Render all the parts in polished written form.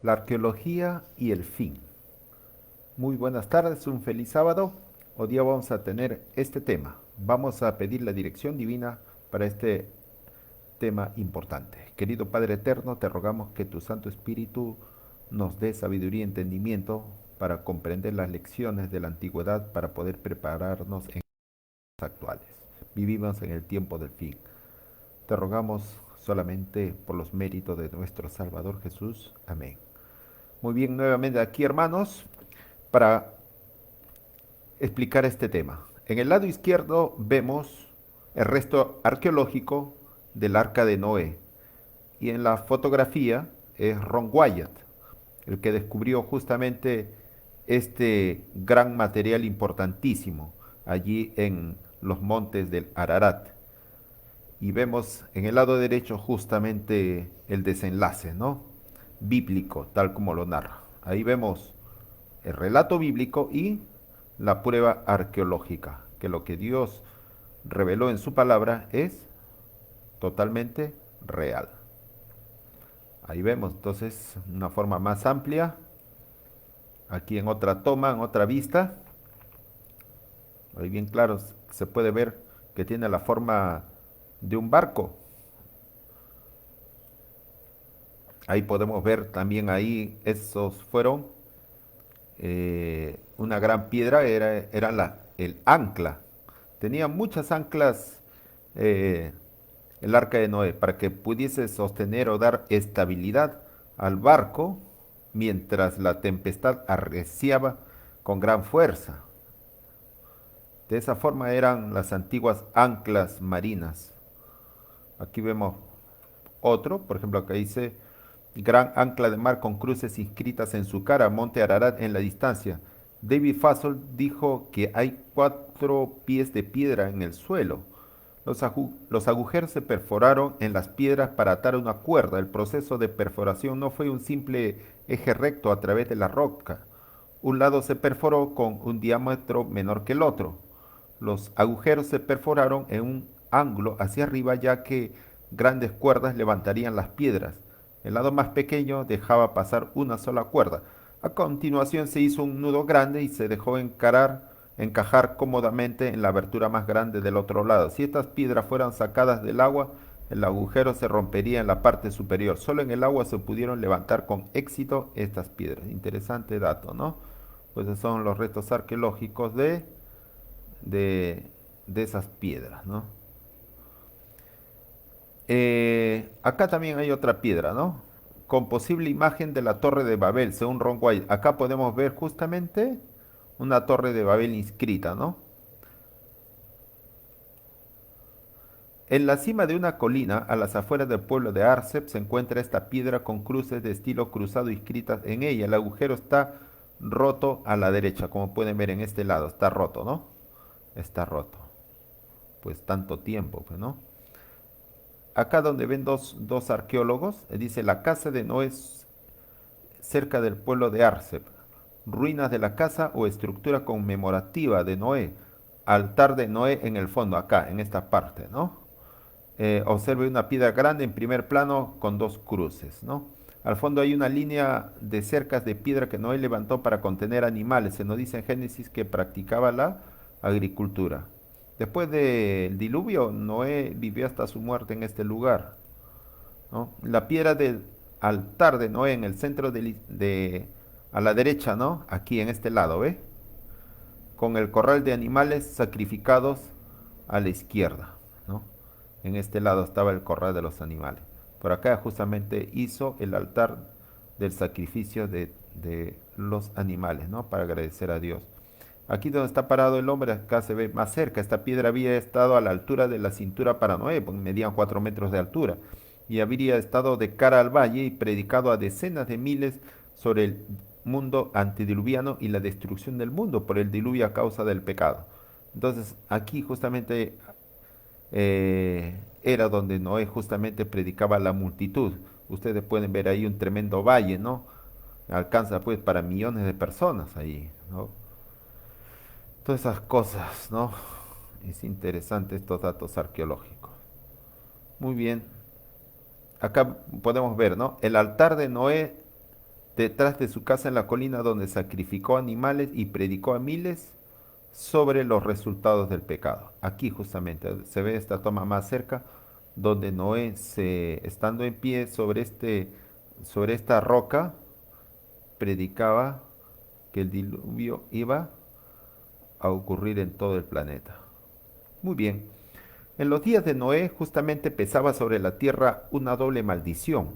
La arqueología y el fin. Muy buenas tardes, un feliz sábado. Hoy día vamos a tener este tema. Vamos a pedir la dirección divina para este tema importante. Querido Padre Eterno, te rogamos que tu Santo Espíritu nos dé sabiduría y entendimiento para comprender las lecciones de la antigüedad para poder prepararnos en los actuales. Vivimos en el tiempo del fin. Te rogamos solamente por los méritos de nuestro Salvador Jesús. Amén. Muy bien, nuevamente aquí, hermanos, para explicar este tema. En el lado izquierdo vemos el resto arqueológico del Arca de Noé. Y en la fotografía es Ron Wyatt, el que descubrió justamente este gran material importantísimo allí en los montes del Ararat. Y vemos en el lado derecho justamente el desenlace, ¿no? Bíblico, tal como lo narra. Ahí vemos el relato bíblico y la prueba arqueológica, que lo que Dios reveló en su palabra es totalmente real. Ahí vemos entonces una forma más amplia, aquí en otra toma, en otra vista, ahí bien claro se puede ver que tiene la forma de un barco. Ahí podemos ver también ahí, esos fueron una gran piedra, era el ancla. Tenía muchas anclas eh, el arca de Noé para que pudiese sostener o dar estabilidad al barco mientras la tempestad arreciaba con gran fuerza. De esa forma eran las antiguas anclas marinas. Aquí vemos otro, por ejemplo, acá dice gran ancla de mar con cruces inscritas en su cara, Monte Ararat en la distancia. David Fassel dijo que hay 4 pies de piedra en el suelo. Los agujeros se perforaron en las piedras para atar una cuerda. El proceso de perforación no fue un simple eje recto a través de la roca. Un lado se perforó con un diámetro menor que el otro. Los agujeros se perforaron en un ángulo hacia arriba ya que grandes cuerdas levantarían las piedras. El lado más pequeño dejaba pasar una sola cuerda. A continuación se hizo un nudo grande y se dejó encajar cómodamente en la abertura más grande del otro lado. Si estas piedras fueran sacadas del agua, el agujero se rompería en la parte superior. Solo en el agua se pudieron levantar con éxito estas piedras. Interesante dato, ¿no? Pues esos son los restos arqueológicos de, de esas piedras, ¿no? Acá también hay otra piedra, ¿no? Con posible imagen de la Torre de Babel, según Ron White. Acá podemos ver justamente una Torre de Babel inscrita, ¿no? En la cima de una colina, a las afueras del pueblo de Arsep, se encuentra esta piedra con cruces de estilo cruzado inscritas en ella. El agujero está roto a la derecha, como pueden ver en este lado. Está roto, ¿no? Está roto. Pues tanto tiempo, pues, ¿no? Acá donde ven dos arqueólogos, dice la casa de Noé cerca del pueblo de Arsep, ruinas de la casa o estructura conmemorativa de Noé, altar de Noé en el fondo, acá, en esta parte, ¿no? Observe una piedra grande en primer plano con dos cruces, ¿no? Al fondo hay una línea de cercas de piedra que Noé levantó para contener animales. Se nos dice en Génesis que practicaba la agricultura. Después del diluvio, Noé vivió hasta su muerte en este lugar, ¿no? La piedra del altar de Noé en el centro a la derecha, ¿no? Aquí en este lado, ¿ve? Con el corral de animales sacrificados a la izquierda, ¿no? En este lado estaba el corral de los animales. Por acá justamente hizo el altar del sacrificio de los animales, ¿no? Para agradecer a Dios. Aquí donde está parado el hombre, acá se ve más cerca. Esta piedra había estado a la altura de la cintura para Noé, porque medían 4 metros de altura. Y habría estado de cara al valle y predicado a decenas de miles sobre el mundo antediluviano y la destrucción del mundo por el diluvio a causa del pecado. Entonces, aquí justamente era donde Noé justamente predicaba a la multitud. Ustedes pueden ver ahí un tremendo valle, ¿no? Alcanza pues para millones de personas ahí, ¿no? Todas esas cosas, ¿no? Es interesante estos datos arqueológicos. Muy bien. Acá podemos ver, ¿no? El altar de Noé detrás de su casa en la colina donde sacrificó animales y predicó a miles sobre los resultados del pecado. Aquí justamente se ve esta toma más cerca, donde Noé, estando en pie sobre esta roca, predicaba que el diluvio iba a ocurrir en todo el planeta. Muy bien. En los días de Noé justamente pesaba sobre la tierra una doble maldición.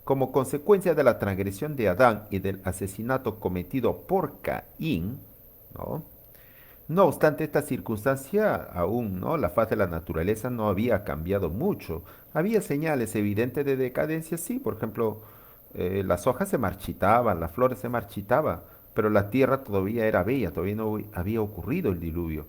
Como consecuencia de la transgresión de Adán y del asesinato cometido por Caín, ¿no? No obstante esta circunstancia, aún, ¿no? La faz de la naturaleza no había cambiado mucho. Había señales evidentes de decadencia, sí, por ejemplo, las hojas se marchitaban, las flores se marchitaban, pero la tierra todavía era bella, todavía no había ocurrido el diluvio.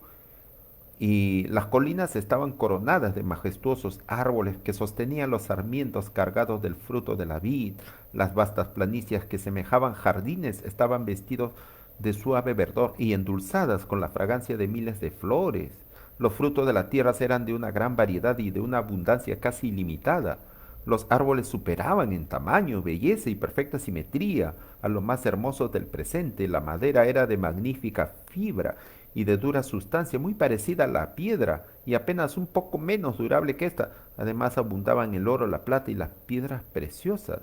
Y las colinas estaban coronadas de majestuosos árboles que sostenían los sarmientos cargados del fruto de la vid. Las vastas planicies que semejaban jardines estaban vestidos de suave verdor y endulzadas con la fragancia de miles de flores. Los frutos de la tierra eran de una gran variedad y de una abundancia casi ilimitada. Los árboles superaban en tamaño, belleza y perfecta simetría a los más hermosos del presente. La madera era de magnífica fibra y de dura sustancia, muy parecida a la piedra y apenas un poco menos durable que esta. Además abundaban el oro, la plata y las piedras preciosas.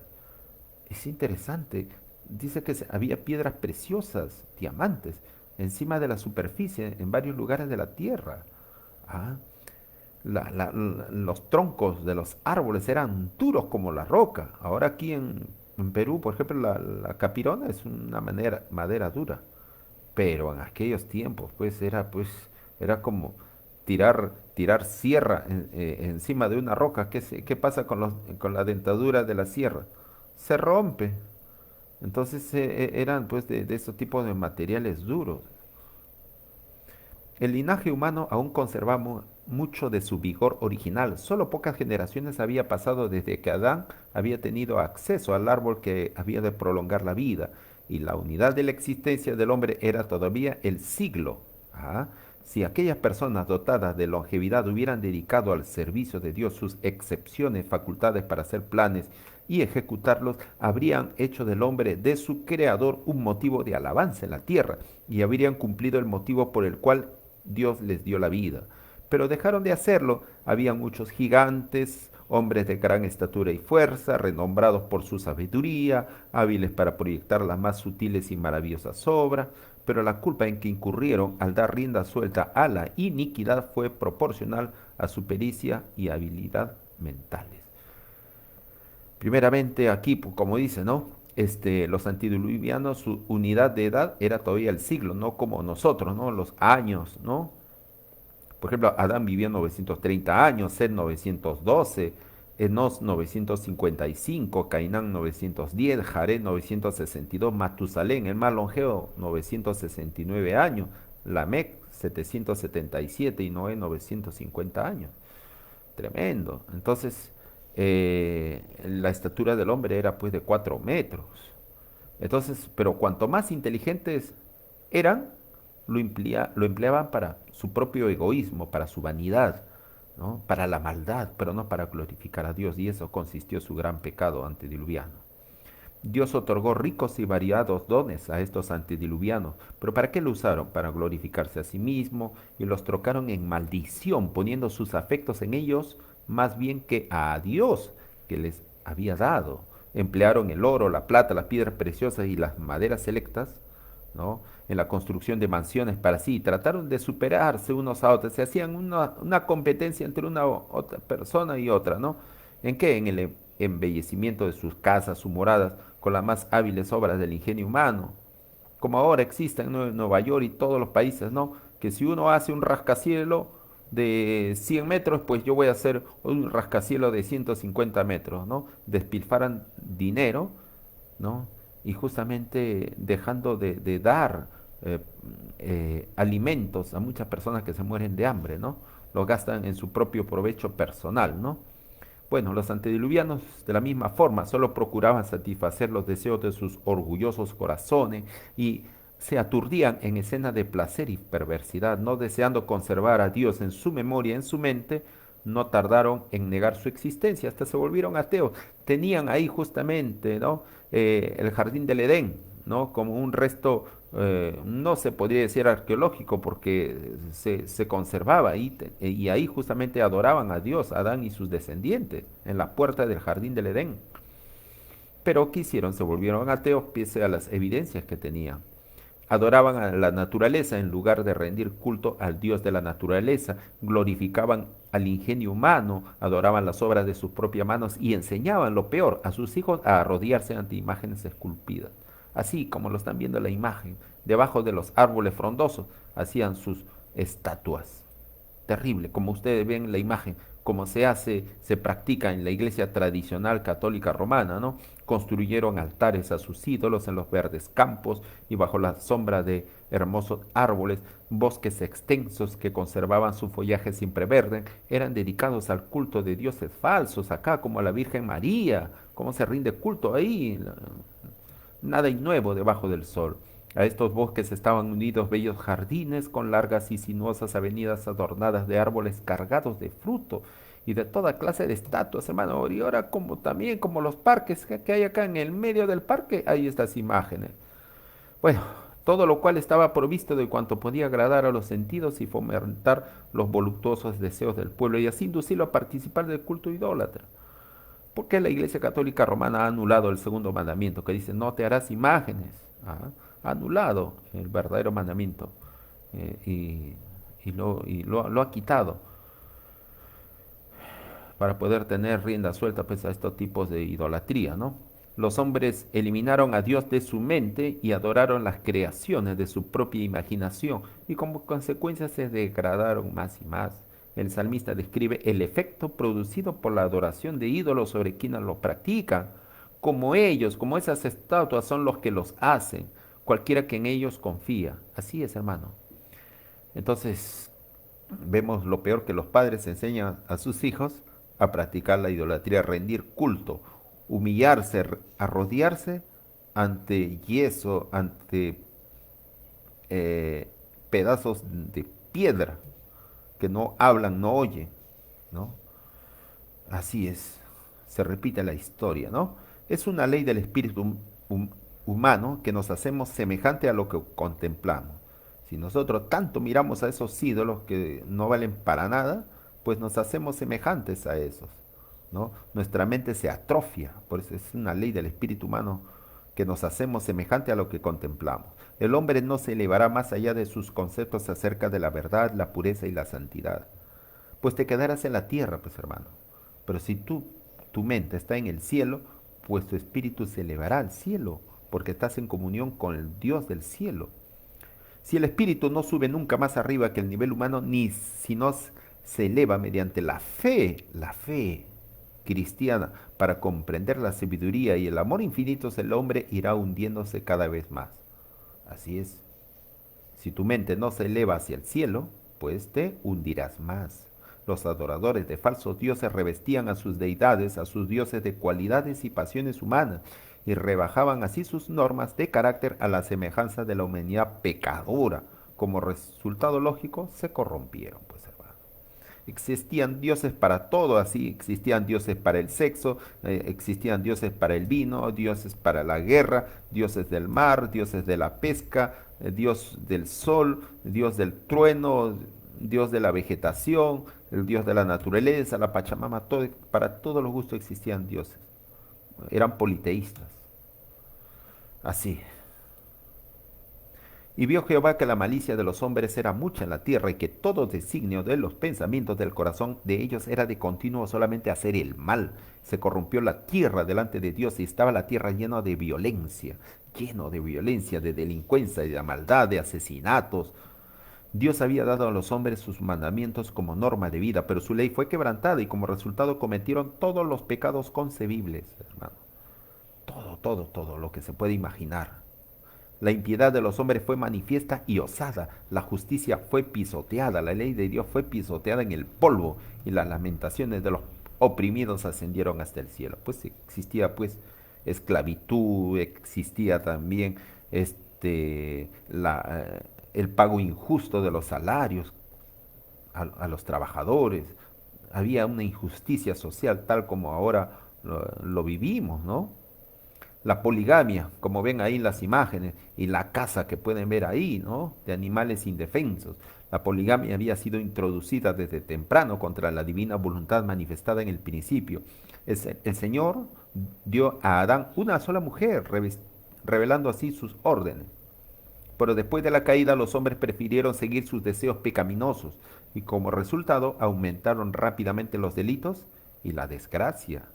Es interesante. Dice que había piedras preciosas, diamantes, encima de la superficie, en varios lugares de la tierra. Ah, los troncos de los árboles eran duros como la roca. Ahora aquí en Perú, por ejemplo, la capirona es una madera dura. Pero en aquellos tiempos, era como tirar sierra encima de una roca. ¿Qué pasa con la dentadura de la sierra? Se rompe. Entonces eran pues de esos tipos de materiales duros. El linaje humano aún conservaba mucho de su vigor original. Solo pocas generaciones había pasado desde que Adán había tenido acceso al árbol que había de prolongar la vida, y la unidad de la existencia del hombre era todavía el siglo. Ah, si aquellas personas dotadas de longevidad hubieran dedicado al servicio de Dios sus excepciones, facultades para hacer planes y ejecutarlos, habrían hecho del hombre de su creador un motivo de alabanza en la tierra, y habrían cumplido el motivo por el cual Dios les dio la vida. Pero dejaron de hacerlo. Había muchos gigantes, hombres de gran estatura y fuerza, renombrados por su sabiduría, hábiles para proyectar las más sutiles y maravillosas obras, pero la culpa en que incurrieron al dar rienda suelta a la iniquidad fue proporcional a su pericia y habilidad mentales. Primeramente aquí, como dice, ¿no? Los antediluvianos, su unidad de edad era todavía el siglo, no como nosotros, ¿no? Los años, ¿no? Por ejemplo, Adán vivió 930 años, Seth 912, Enos 955, Cainán 910, Jared 962, Matusalén, el más longevo, 969 años, Lamec 777 y Noé 950 años. Tremendo. Entonces, la estatura del hombre era pues de 4 metros. Entonces, pero cuanto más inteligentes eran, lo empleaban para su propio egoísmo, para su vanidad, ¿no? Para la maldad, pero no para glorificar a Dios. Y eso consistió su gran pecado antediluviano. Dios otorgó ricos y variados dones a estos antediluvianos, pero ¿para qué lo usaron? Para glorificarse a sí mismo, y los trocaron en maldición, poniendo sus afectos en ellos más bien que a Dios que les había dado. Emplearon el oro, la plata, las piedras preciosas y las maderas selectas, ¿no? En la construcción de mansiones para sí. Trataron de superarse unos a otros. Se hacían una competencia entre una otra persona y otra, ¿no? ¿En qué? En el embellecimiento de sus casas, sus moradas, con las más hábiles obras del ingenio humano. Como ahora existen, ¿no? En Nueva York y todos los países, ¿no? Que si uno hace un rascacielos de 100 metros, pues yo voy a hacer un rascacielos de 150 metros, ¿no? Despilfaran dinero, ¿no? Y justamente dejando de dar alimentos a muchas personas que se mueren de hambre, ¿no? Lo gastan en su propio provecho personal, ¿no? Bueno, los antediluvianos de la misma forma solo procuraban satisfacer los deseos de sus orgullosos corazones y se aturdían en escenas de placer y perversidad, no deseando conservar a Dios en su memoria, en su mente, no tardaron en negar su existencia, hasta se volvieron ateos. Tenían ahí justamente, ¿no? El jardín del Edén, ¿no? Como un resto, no se podría decir arqueológico, porque se conservaba ahí, y ahí justamente adoraban a Dios, Adán y sus descendientes, en la puerta del jardín del Edén. Pero ¿qué hicieron? Se volvieron ateos pese a las evidencias que tenían. Adoraban a la naturaleza en lugar de rendir culto al Dios de la naturaleza, glorificaban al ingenio humano, adoraban las obras de sus propias manos y enseñaban lo peor a sus hijos a arrodillarse ante imágenes esculpidas. Así como lo están viendo en la imagen, debajo de los árboles frondosos hacían sus estatuas. Terrible, como ustedes ven en la imagen, como se hace, se practica en la iglesia tradicional católica romana, ¿no? Construyeron altares a sus ídolos en los verdes campos y bajo la sombra de hermosos árboles, bosques extensos que conservaban su follaje siempre verde, eran dedicados al culto de dioses falsos, acá como a la Virgen María, cómo se rinde culto ahí, nada nuevo debajo del sol. A estos bosques estaban unidos bellos jardines con largas y sinuosas avenidas adornadas de árboles cargados de fruto y de toda clase de estatuas, hermano. Y ahora como también como los parques que hay acá en el medio del parque, hay estas imágenes. Bueno, todo lo cual estaba provisto de cuanto podía agradar a los sentidos y fomentar los voluptuosos deseos del pueblo y así inducirlo a participar del culto idólatra. ¿Por qué la Iglesia Católica Romana ha anulado el segundo mandamiento que dice no te harás imágenes? ¿Ah? Ha anulado el verdadero mandamiento lo ha quitado para poder tener rienda suelta pues, a estos tipos de idolatría, ¿no? Los hombres eliminaron a Dios de su mente y adoraron las creaciones de su propia imaginación y como consecuencia se degradaron más y más. El salmista describe el efecto producido por la adoración de ídolos sobre quienes lo practican. Como ellos, como esas estatuas son los que los hacen, cualquiera que en ellos confía. Así es, hermano. Entonces, vemos lo peor que los padres enseñan a sus hijos a practicar la idolatría, a rendir culto, humillarse, arrodillarse ante yeso, ante pedazos de piedra que no hablan, no oyen, ¿no? Así es, se repite la historia, ¿no? Es una ley del espíritu humano que nos hacemos semejante a lo que contemplamos. Si nosotros tanto miramos a esos ídolos que no valen para nada, pues nos hacemos semejantes a esos, ¿no? Nuestra mente se atrofia, por eso es una ley del espíritu humano que nos hacemos semejante a lo que contemplamos. El hombre no se elevará más allá de sus conceptos acerca de la verdad, la pureza y la santidad, pues te quedarás en la tierra, pues hermano. Pero si tu mente está en el cielo, pues tu espíritu se elevará al cielo, porque estás en comunión con el Dios del cielo. Si el espíritu no sube nunca más arriba que el nivel humano, ni si no se eleva mediante la fe cristiana, para comprender la sabiduría y el amor infinitos, el hombre irá hundiéndose cada vez más. Así es. Si tu mente no se eleva hacia el cielo, pues te hundirás más. Los adoradores de falsos dioses revestían a sus deidades, a sus dioses de cualidades y pasiones humanas, y rebajaban así sus normas de carácter a la semejanza de la humanidad pecadora. Como resultado lógico, se corrompieron, pues hermano. Existían dioses para todo, así existían dioses para el sexo, existían dioses para el vino, dioses para la guerra, dioses del mar, dioses de la pesca, dios del sol, dios del trueno, dios de la vegetación, el dios de la naturaleza, la Pachamama, todo, para todos los gustos existían dioses. Eran politeístas. Así. Y vio Jehová que la malicia de los hombres era mucha en la tierra y que todo designio de los pensamientos del corazón de ellos era de continuo solamente hacer el mal. Se corrompió la tierra delante de Dios y estaba la tierra llena de violencia, de delincuencia, de maldad, de asesinatos. Dios había dado a los hombres sus mandamientos como norma de vida, pero su ley fue quebrantada y como resultado cometieron todos los pecados concebibles, hermano. Todo lo que se puede imaginar. La impiedad de los hombres fue manifiesta y osada, la justicia fue pisoteada, la ley de Dios fue pisoteada en el polvo y las lamentaciones de los oprimidos ascendieron hasta el cielo. Pues existía pues esclavitud, existía también el pago injusto de los salarios a los trabajadores, había una injusticia social tal como ahora lo vivimos, ¿no? La poligamia, como ven ahí en las imágenes, y la caza que pueden ver ahí, ¿no? De animales indefensos. La poligamia había sido introducida desde temprano contra la divina voluntad manifestada en el principio. El Señor dio a Adán una sola mujer, revelando así sus órdenes. Pero después de la caída los hombres prefirieron seguir sus deseos pecaminosos y como resultado aumentaron rápidamente los delitos y la desgracia.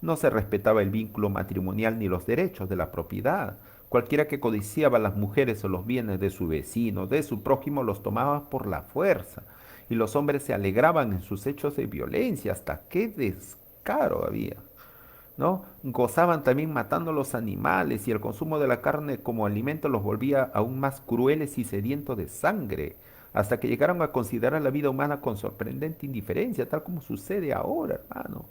No se respetaba el vínculo matrimonial ni los derechos de la propiedad. Cualquiera que codiciaba las mujeres o los bienes de su vecino, de su prójimo, los tomaba por la fuerza. Y los hombres se alegraban en sus hechos de violencia. Hasta qué descaro había, ¿no? Gozaban también matando los animales y el consumo de la carne como alimento los volvía aún más crueles y sedientos de sangre, hasta que llegaron a considerar la vida humana con sorprendente indiferencia, tal como sucede ahora, hermano.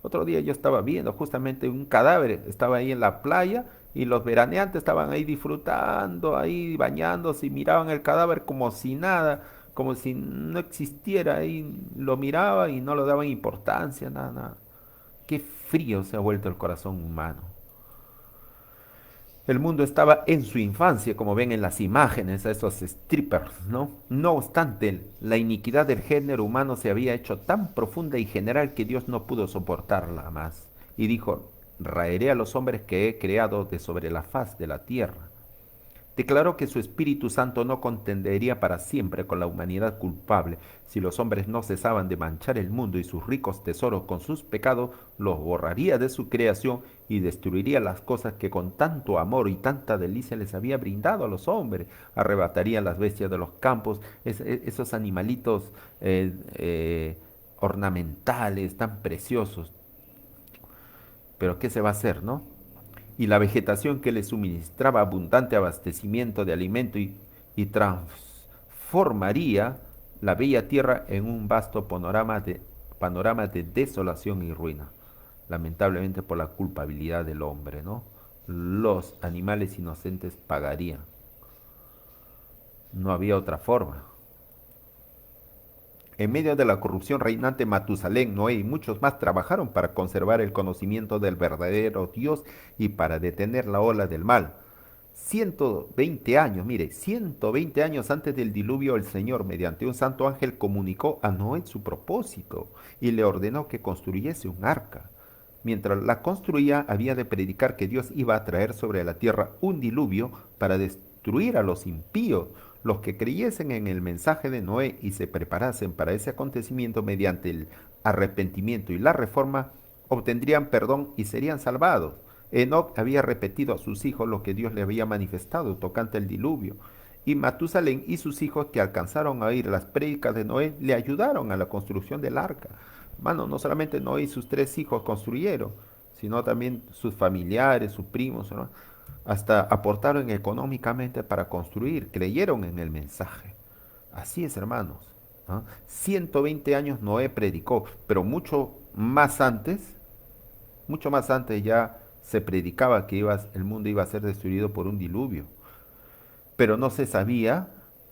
Otro día yo estaba viendo justamente un cadáver, estaba ahí en la playa y los veraneantes estaban ahí disfrutando, ahí bañándose y miraban el cadáver como si nada, como si no existiera, ahí lo miraba y no le daban importancia, nada, nada. Qué frío se ha vuelto el corazón humano. El mundo estaba en su infancia, como ven en las imágenes, a esos strippers, ¿no? No obstante, la iniquidad del género humano se había hecho tan profunda y general que Dios no pudo soportarla más. Y dijo, raeré a los hombres que he creado de sobre la faz de la tierra. Declaró que su Espíritu Santo no contendería para siempre con la humanidad culpable. Si los hombres no cesaban de manchar el mundo y sus ricos tesoros con sus pecados, los borraría de su creación y destruiría las cosas que con tanto amor y tanta delicia les había brindado a los hombres. Arrebataría las bestias de los campos, esos animalitos ornamentales tan preciosos. Pero ¿qué se va a hacer, no? Y la vegetación que le suministraba abundante abastecimiento de alimento y transformaría la bella tierra en un vasto panorama de desolación y ruina, lamentablemente por la culpabilidad del hombre, ¿no? Los animales inocentes pagarían. No había otra forma. En medio de la corrupción reinante, Matusalén, Noé y muchos más trabajaron para conservar el conocimiento del verdadero Dios y para detener la ola del mal. 120 años, mire, 120 años antes del diluvio, el Señor, mediante un santo ángel, comunicó a Noé su propósito y le ordenó que construyese un arca. Mientras la construía, había de predicar que Dios iba a traer sobre la tierra un diluvio para destruir a los impíos. Los que creyesen en el mensaje de Noé y se preparasen para ese acontecimiento mediante el arrepentimiento y la reforma, obtendrían perdón y serían salvados. Enoc había repetido a sus hijos lo que Dios le había manifestado tocante el diluvio. Y Matusalén y sus hijos que alcanzaron a oír las prédicas de Noé le ayudaron a la construcción del arca. Hermano, no solamente Noé y sus tres hijos construyeron, sino también sus familiares, sus primos, ¿no? Hasta aportaron económicamente para construir, creyeron en el mensaje. Así es, hermanos, ¿no? 120 años Noé predicó, pero mucho más antes ya se predicaba que el mundo iba a ser destruido por un diluvio. Pero no se sabía,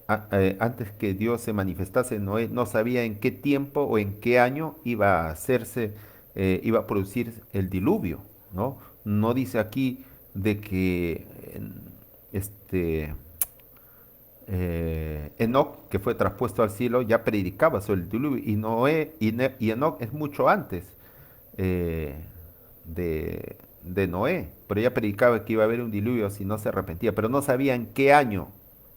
antes que Dios se manifestase en Noé, no sabía en qué tiempo o en qué año iba a hacerse, iba a producir el diluvio, ¿no? No dice aquí de que este, Enoc, que fue traspuesto al cielo, ya predicaba sobre el diluvio, y Noé y Enoc es mucho antes eh, de Noé, pero ella predicaba que iba a haber un diluvio si no se arrepentía, pero no sabía en qué año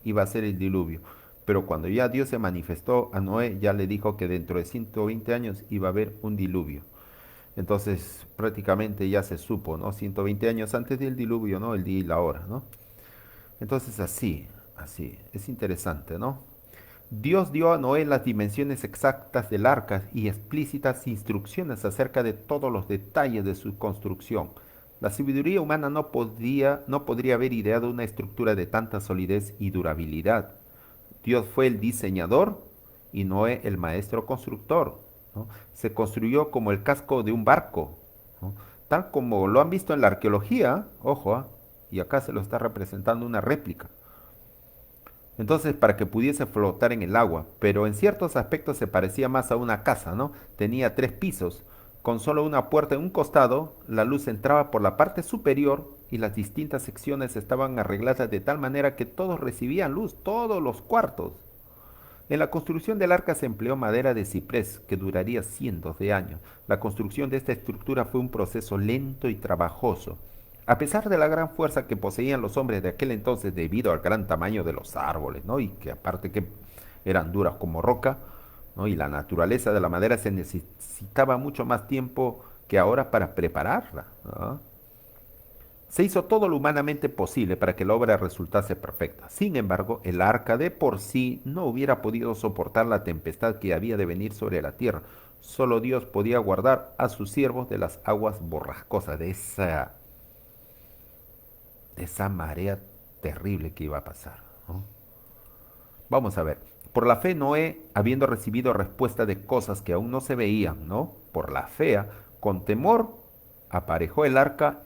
iba a ser el diluvio. Pero cuando ya Dios se manifestó a Noé, ya le dijo que dentro de 120 años iba a haber un diluvio. Entonces prácticamente ya se supo, ¿no? 120 años antes del diluvio, ¿no? El día y la hora, ¿no? Entonces así, es interesante, ¿no? Dios dio a Noé las dimensiones exactas del arca y explícitas instrucciones acerca de todos los detalles de su construcción. La sabiduría humana no podría haber ideado una estructura de tanta solidez y durabilidad. Dios fue el diseñador y Noé el maestro constructor, ¿no? Se construyó como el casco de un barco, ¿no? Tal como lo han visto en la arqueología, ojo, y acá se lo está representando una réplica. Entonces, para que pudiese flotar en el agua, pero en ciertos aspectos se parecía más a una casa, ¿no? Tenía 3 pisos, con solo una puerta en un costado, la luz entraba por la parte superior y las distintas secciones estaban arregladas de tal manera que todos recibían luz, todos los cuartos. En la construcción del arca se empleó madera de ciprés, que duraría cientos de años. La construcción de esta estructura fue un proceso lento y trabajoso. A pesar de la gran fuerza que poseían los hombres de aquel entonces debido al gran tamaño de los árboles, ¿no? Y que aparte que eran duras como roca, ¿no? Y la naturaleza de la madera se necesitaba mucho más tiempo que ahora para prepararla, ¿no? Se hizo todo lo humanamente posible para que la obra resultase perfecta. Sin embargo, el arca de por sí no hubiera podido soportar la tempestad que había de venir sobre la tierra. Solo Dios podía guardar a sus siervos de las aguas borrascosas, de esa marea terrible que iba a pasar, ¿no? Vamos a ver. Por la fe, Noé, habiendo recibido respuesta de cosas que aún no se veían, ¿no? Por la fe, con temor, aparejó el arca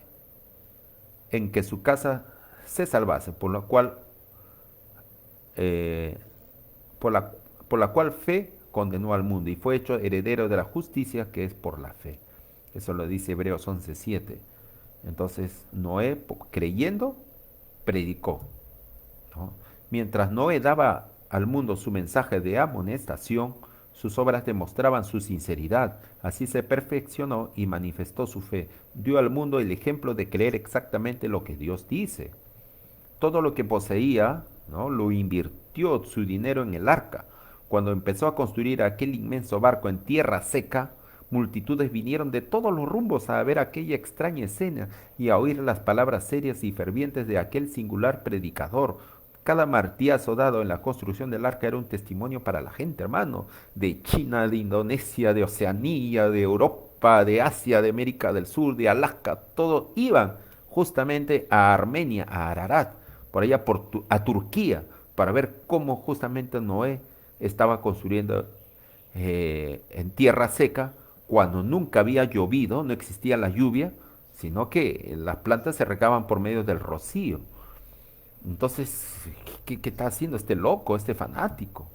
en que su casa se salvase, eh, por la, por la cual fe condenó al mundo y fue hecho heredero de la justicia que es por la fe. Eso lo dice Hebreos 11:7. Entonces Noé, creyendo, predicó, ¿no? Mientras Noé daba al mundo su mensaje de amonestación, sus obras demostraban su sinceridad. Así se perfeccionó y manifestó su fe. Dio al mundo el ejemplo de creer exactamente lo que Dios dice. Todo lo que poseía, ¿no? Lo invirtió su dinero en el arca. Cuando empezó a construir aquel inmenso barco en tierra seca, multitudes vinieron de todos los rumbos a ver aquella extraña escena y a oír las palabras serias y fervientes de aquel singular predicador. Cada martillazo dado en la construcción del arca era un testimonio para la gente, hermano, de China, de Indonesia, de Oceanía, de Europa, de Asia, de América del Sur, de Alaska, todos iban justamente a Armenia, a Ararat, por allá a Turquía, para ver cómo justamente Noé estaba construyendo en tierra seca, cuando nunca había llovido, no existía la lluvia, sino que las plantas se regaban por medio del rocío. Entonces, ¿qué está haciendo este loco, este fanático?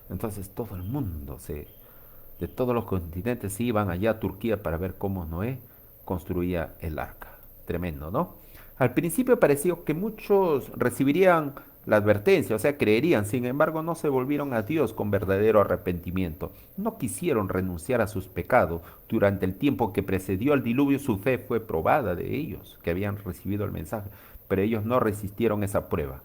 Entonces todo el mundo, de todos los continentes, se iban allá a Turquía para ver cómo Noé construía el arca. Tremendo, ¿no? Al principio pareció que muchos recibirían la advertencia, o sea, creerían, sin embargo, no se volvieron a Dios con verdadero arrepentimiento. No quisieron renunciar a sus pecados. Durante el tiempo que precedió al diluvio, su fe fue probada de ellos, que habían recibido el mensaje, pero ellos no resistieron esa prueba.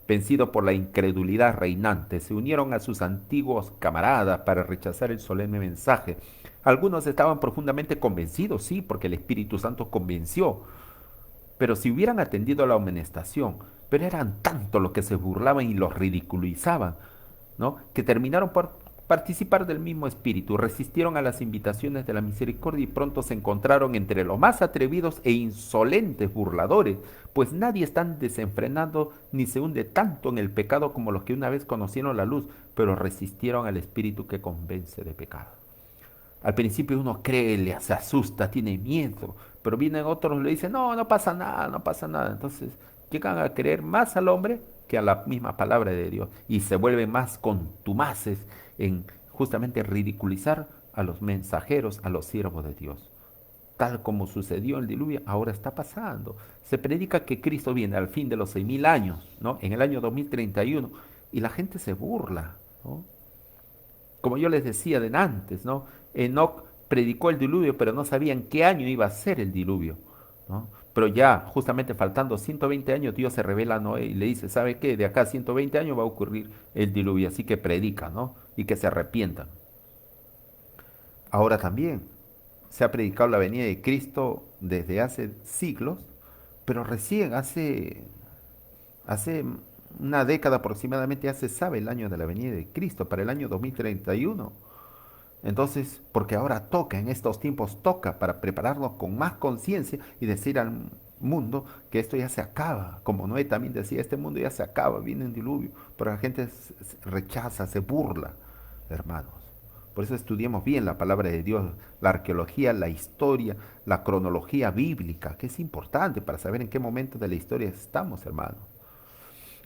Vencidos por la incredulidad reinante, se unieron a sus antiguos camaradas para rechazar el solemne mensaje. Algunos estaban profundamente convencidos, sí, porque el Espíritu Santo convenció, pero si hubieran atendido a la amonestación, pero eran tanto los que se burlaban y los ridiculizaban, ¿no? Que terminaron por participar del mismo espíritu, resistieron a las invitaciones de la misericordia y pronto se encontraron entre los más atrevidos e insolentes burladores, pues nadie es tan desenfrenado ni se hunde tanto en el pecado como los que una vez conocieron la luz, pero resistieron al espíritu que convence de pecado. Al principio uno cree, se asusta, tiene miedo, pero vienen otros y le dicen, no, no pasa nada, no pasa nada. Entonces llegan a creer más al hombre que a la misma palabra de Dios y se vuelven más contumaces en justamente ridiculizar a los mensajeros, a los siervos de Dios. Tal como sucedió en el diluvio, ahora está pasando. Se predica que Cristo viene al fin de los 6000 años, ¿no? En el año 2031, y la gente se burla, ¿no? Como yo les decía de antes, ¿no? Enoc predicó el diluvio, pero no sabían qué año iba a ser el diluvio, ¿no? Pero ya, justamente faltando 120 años, Dios se revela a Noé y le dice, ¿sabe qué? De acá a 120 años va a ocurrir el diluvio, así que predica, ¿no? Y que se arrepientan. Ahora también se ha predicado la venida de Cristo desde hace siglos, pero recién hace una década aproximadamente ya se sabe el año de la venida de Cristo, para el año 2031. Entonces, porque ahora toca, en estos tiempos toca para prepararnos con más conciencia y decir al mundo que esto ya se acaba. Como Noé también decía, este mundo ya se acaba, viene un diluvio, pero la gente rechaza, se burla, hermanos. Por eso estudiemos bien la palabra de Dios, la arqueología, la historia, la cronología bíblica, que es importante para saber en qué momento de la historia estamos, hermanos.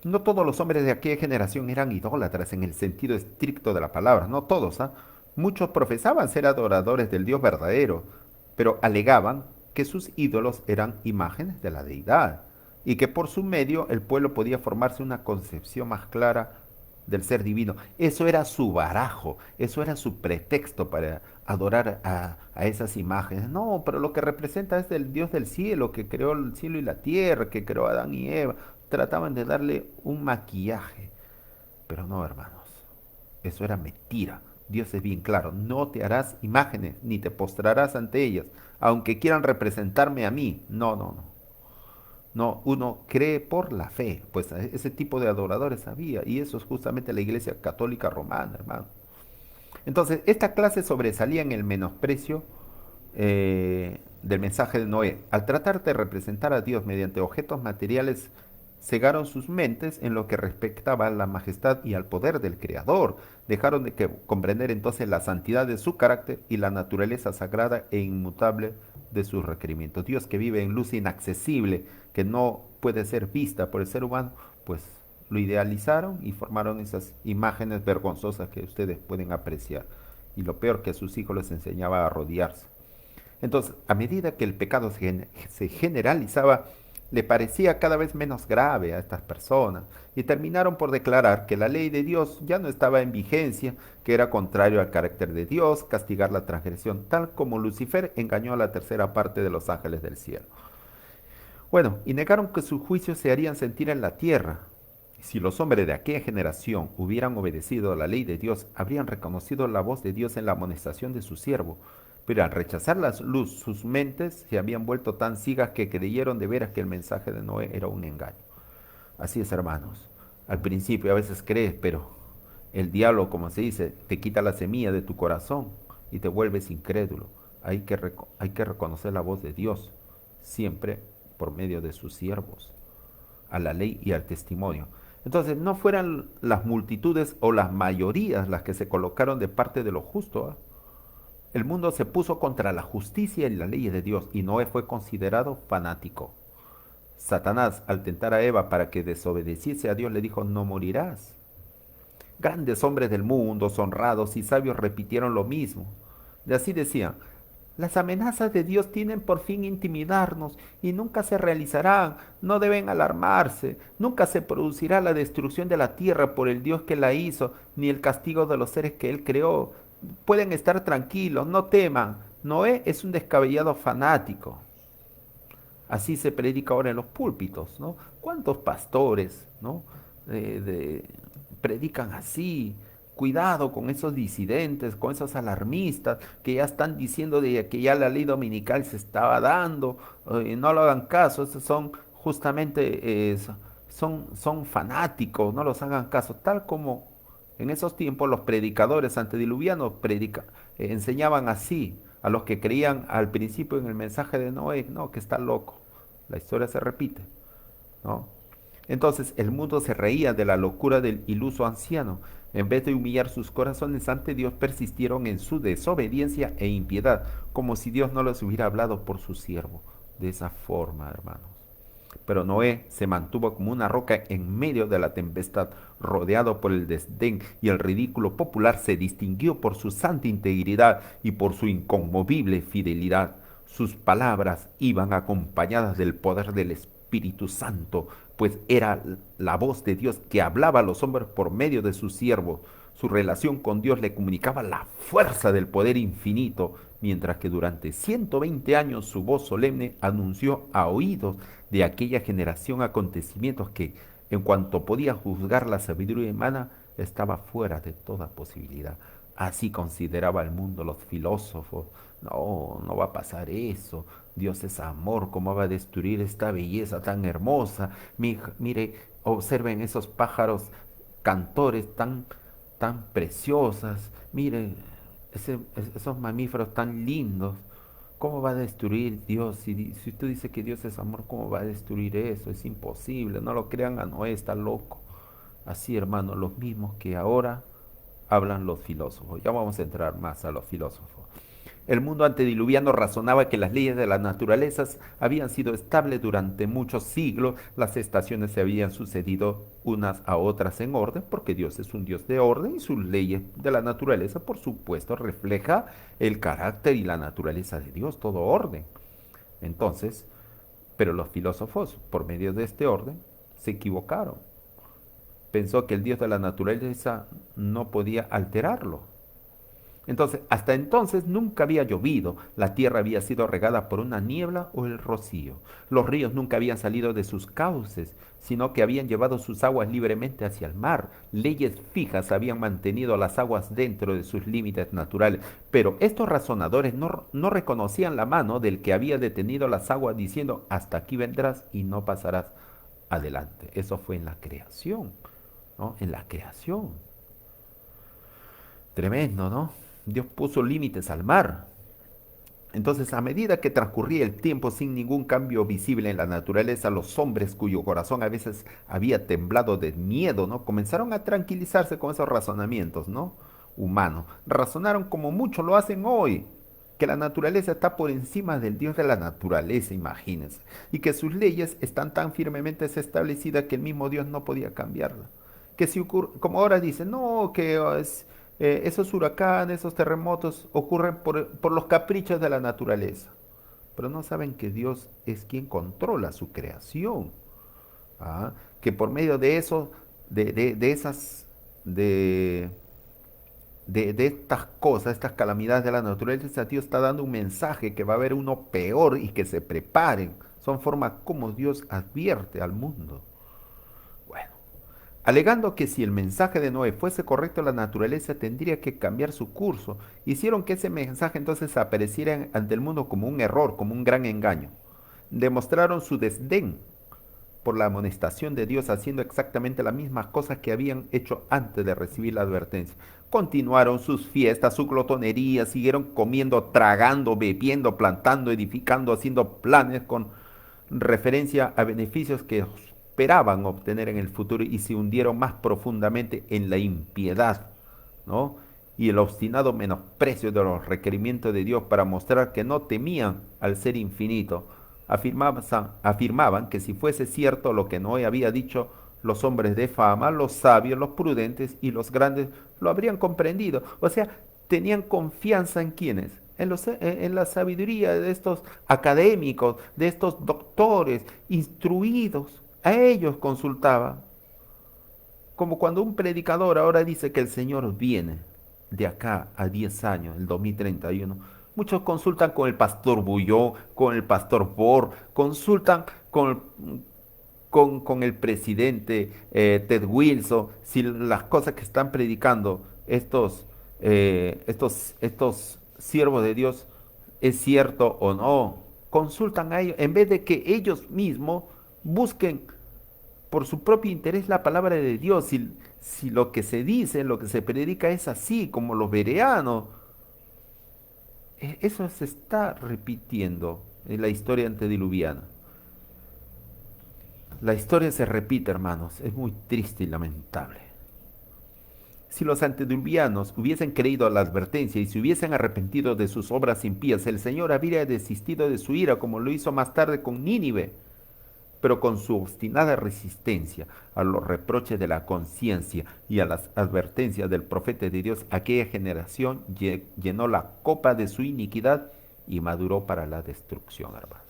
No todos los hombres de aquella generación eran idólatras en el sentido estricto de la palabra, no todos, ¿ah? Muchos profesaban ser adoradores del Dios verdadero, pero alegaban que sus ídolos eran imágenes de la deidad y que por su medio el pueblo podía formarse una concepción más clara del ser divino. Eso era su barajo, eso era su pretexto para adorar a esas imágenes. No, pero lo que representa es el Dios del cielo, que creó el cielo y la tierra, que creó a Adán y Eva. Trataban de darle un maquillaje, pero no, hermanos, eso era mentira. Dios es bien claro, no te harás imágenes, ni te postrarás ante ellas, aunque quieran representarme a mí. No, no, no. No, uno cree por la fe, pues ese tipo de adoradores había, y eso es justamente la Iglesia Católica Romana, hermano. Entonces, esta clase sobresalía en el menosprecio del mensaje de Noé. Al tratar de representar a Dios mediante objetos materiales, cegaron sus mentes en lo que respectaba a la majestad y al poder del Creador. Dejaron de comprender entonces la santidad de su carácter y la naturaleza sagrada e inmutable de sus requerimientos. Dios que vive en luz inaccesible, que no puede ser vista por el ser humano, pues lo idealizaron y formaron esas imágenes vergonzosas que ustedes pueden apreciar. Y lo peor, que a sus hijos les enseñaba a rodearse. Entonces, a medida que el pecado se generalizaba, le parecía cada vez menos grave a estas personas y terminaron por declarar que la ley de Dios ya no estaba en vigencia, que era contrario al carácter de Dios castigar la transgresión, tal como Lucifer engañó a la tercera parte de los ángeles del cielo. Bueno, y negaron que sus juicios se harían sentir en la tierra. Si los hombres de aquella generación hubieran obedecido a la ley de Dios, habrían reconocido la voz de Dios en la amonestación de su siervo. Pero al rechazar la luz, sus mentes se habían vuelto tan ciegas que creyeron de veras que el mensaje de Noé era un engaño. Así es, hermanos. Al principio a veces crees, pero el diablo, como se dice, te quita la semilla de tu corazón y te vuelves incrédulo. Hay que reconocer la voz de Dios, siempre por medio de sus siervos, a la ley y al testimonio. Entonces, no fueran las multitudes o las mayorías las que se colocaron de parte de lo justo. El mundo se puso contra la justicia y la ley de Dios, y Noé fue considerado fanático. Satanás, al tentar a Eva para que desobedeciese a Dios, le dijo: no morirás. Grandes hombres del mundo, honrados y sabios, repitieron lo mismo. Y así decían: las amenazas de Dios tienen por fin intimidarnos y nunca se realizarán. No deben alarmarse. Nunca se producirá la destrucción de la tierra por el Dios que la hizo, ni el castigo de los seres que Él creó. Pueden estar tranquilos, no teman. Noé es un descabellado fanático. Así se predica ahora en los púlpitos, ¿no? ¿Cuántos pastores, ¿no? de- predican así? Cuidado con esos disidentes, con esos alarmistas que ya están diciendo de que ya la ley dominical se estaba dando. No lo hagan caso, esos son justamente son fanáticos, no los hagan caso, tal como en esos tiempos los predicadores antediluvianos enseñaban así a los que creían al principio en el mensaje de Noé: no, que está loco. La historia se repite, ¿no? Entonces el mundo se reía de la locura del iluso anciano. En vez de humillar sus corazones ante Dios, persistieron en su desobediencia e impiedad, como si Dios no les hubiera hablado por su siervo. De esa forma, hermanos. Pero Noé se mantuvo como una roca en medio de la tempestad, rodeado por el desdén y el ridículo popular. Se distinguió por su santa integridad y por su inconmovible fidelidad. Sus palabras iban acompañadas del poder del Espíritu Santo, pues era la voz de Dios que hablaba a los hombres por medio de sus siervos. Su relación con Dios le comunicaba la fuerza del poder infinito, mientras que durante 120 años su voz solemne anunció a oídos de aquella generación acontecimientos que, en cuanto podía juzgar la sabiduría humana, estaba fuera de toda posibilidad. Así consideraba el mundo los filósofos. No, no va a pasar eso. Dios es amor, ¿cómo va a destruir esta belleza tan hermosa? Mire, observen esos pájaros cantores tan preciosas. Mire, esos mamíferos tan lindos. ¿Cómo va a destruir Dios? Si tú dices que Dios es amor, ¿cómo va a destruir eso? Es imposible. No lo crean a Noé, está loco. Así, hermano, los mismos que ahora hablan los filósofos. Ya vamos a entrar más a los filósofos. El mundo antediluviano razonaba que las leyes de la naturaleza habían sido estables durante muchos siglos, las estaciones se habían sucedido unas a otras en orden, porque Dios es un Dios de orden y sus leyes de la naturaleza, por supuesto, refleja el carácter y la naturaleza de Dios, todo orden. Entonces, pero los filósofos, por medio de este orden, se equivocaron. Pensó que el Dios de la naturaleza no podía alterarlo. Entonces, hasta entonces nunca había llovido, la tierra había sido regada por una niebla o el rocío. Los ríos nunca habían salido de sus cauces, sino que habían llevado sus aguas libremente hacia el mar. Leyes fijas habían mantenido las aguas dentro de sus límites naturales. Pero estos razonadores no reconocían la mano del que había detenido las aguas diciendo, hasta aquí vendrás y no pasarás adelante. Eso fue en la creación, ¿no? En la creación. Tremendo, ¿no? Dios puso límites al mar. Entonces, a medida que transcurría el tiempo sin ningún cambio visible en la naturaleza, los hombres cuyo corazón a veces había temblado de miedo, ¿no? Comenzaron a tranquilizarse con esos razonamientos, ¿no? Humanos. Razonaron como muchos lo hacen hoy, que la naturaleza está por encima del Dios de la naturaleza, imagínense, y que sus leyes están tan firmemente establecidas que el mismo Dios no podía cambiarlas. Que si ocurre, como ahora dicen, no, que esos huracanes, esos terremotos ocurren por los caprichos de la naturaleza. Pero no saben que Dios es quien controla su creación. ¿Ah? Que por medio de eso, de esas, de estas cosas, estas calamidades de la naturaleza, Dios está dando un mensaje que va a haber uno peor y que se preparen. Son formas como Dios advierte al mundo. Bueno, alegando que si el mensaje de Noé fuese correcto, la naturaleza tendría que cambiar su curso. Hicieron que ese mensaje entonces apareciera ante el mundo como un error, como un gran engaño. Demostraron su desdén por la amonestación de Dios, haciendo exactamente las mismas cosas que habían hecho antes de recibir la advertencia. Continuaron sus fiestas, su glotonería, siguieron comiendo, tragando, bebiendo, plantando, edificando, haciendo planes con referencia a beneficios que esperaban obtener en el futuro y se hundieron más profundamente en la impiedad, ¿no? Y el obstinado menosprecio de los requerimientos de Dios para mostrar que no temían al ser infinito. Afirmaban que si fuese cierto lo que Noé había dicho, los hombres de fama, los sabios, los prudentes y los grandes lo habrían comprendido. O sea, tenían confianza en quienes, en la sabiduría de estos académicos, de estos doctores instruidos. A ellos consultaban. Como cuando un predicador ahora dice que el Señor viene de acá a 10 años, el 2031. Muchos consultan con el pastor Bulló, con el pastor Bor, consultan con el presidente Ted Wilson, si las cosas que están predicando estos siervos de Dios es cierto o no. Consultan a ellos, en vez de que ellos mismos busquen por su propio interés la palabra de Dios. Si lo que se dice, lo que se predica es así, como los bereanos, eso se está repitiendo en la historia antediluviana. La historia se repite, hermanos, es muy triste y lamentable. Si los antediluvianos hubiesen creído la advertencia y se hubiesen arrepentido de sus obras impías, el Señor habría desistido de su ira, como lo hizo más tarde con Nínive. Pero con su obstinada resistencia a los reproches de la conciencia y a las advertencias del profeta de Dios, aquella generación llenó la copa de su iniquidad y maduró para la destrucción, hermanos.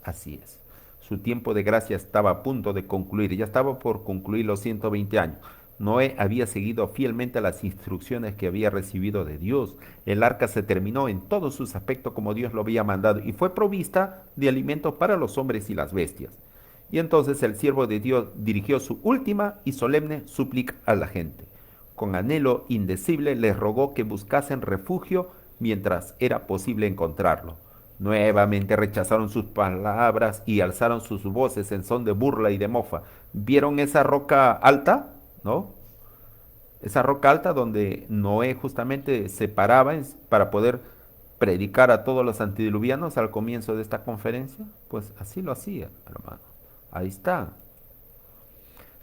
Así es. Su tiempo de gracia estaba a punto de concluir, ya estaba por concluir los 120 años. Noé había seguido fielmente las instrucciones que había recibido de Dios. El arca se terminó en todos sus aspectos como Dios lo había mandado y fue provista de alimento para los hombres y las bestias. Y entonces el siervo de Dios dirigió su última y solemne súplica a la gente. Con anhelo indecible les rogó que buscasen refugio mientras era posible encontrarlo. Nuevamente rechazaron sus palabras y alzaron sus voces en son de burla y de mofa. ¿Vieron esa roca alta? ¿No? Esa roca alta donde Noé justamente se paraba para poder predicar a todos los antediluvianos al comienzo de esta conferencia. Pues así lo hacía, hermano. Ahí está.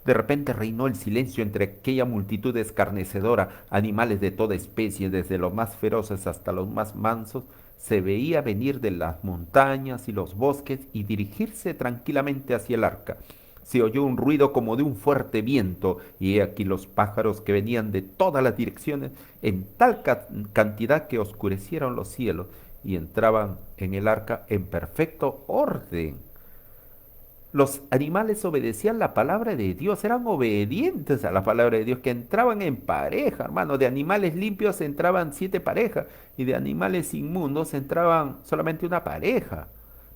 De repente reinó el silencio entre aquella multitud escarnecedora, animales de toda especie, desde los más feroces hasta los más mansos, Se veía venir de las montañas y los bosques y dirigirse tranquilamente hacia el arca. Se oyó un ruido como de un fuerte viento, y he aquí los pájaros que venían de todas las direcciones en tal cantidad que oscurecieron los cielos y entraban en el arca en perfecto orden. Los animales obedecían la palabra de Dios, eran obedientes a la palabra de Dios, que entraban en pareja, hermano. De animales limpios entraban 7 parejas y de animales inmundos entraban solamente una pareja.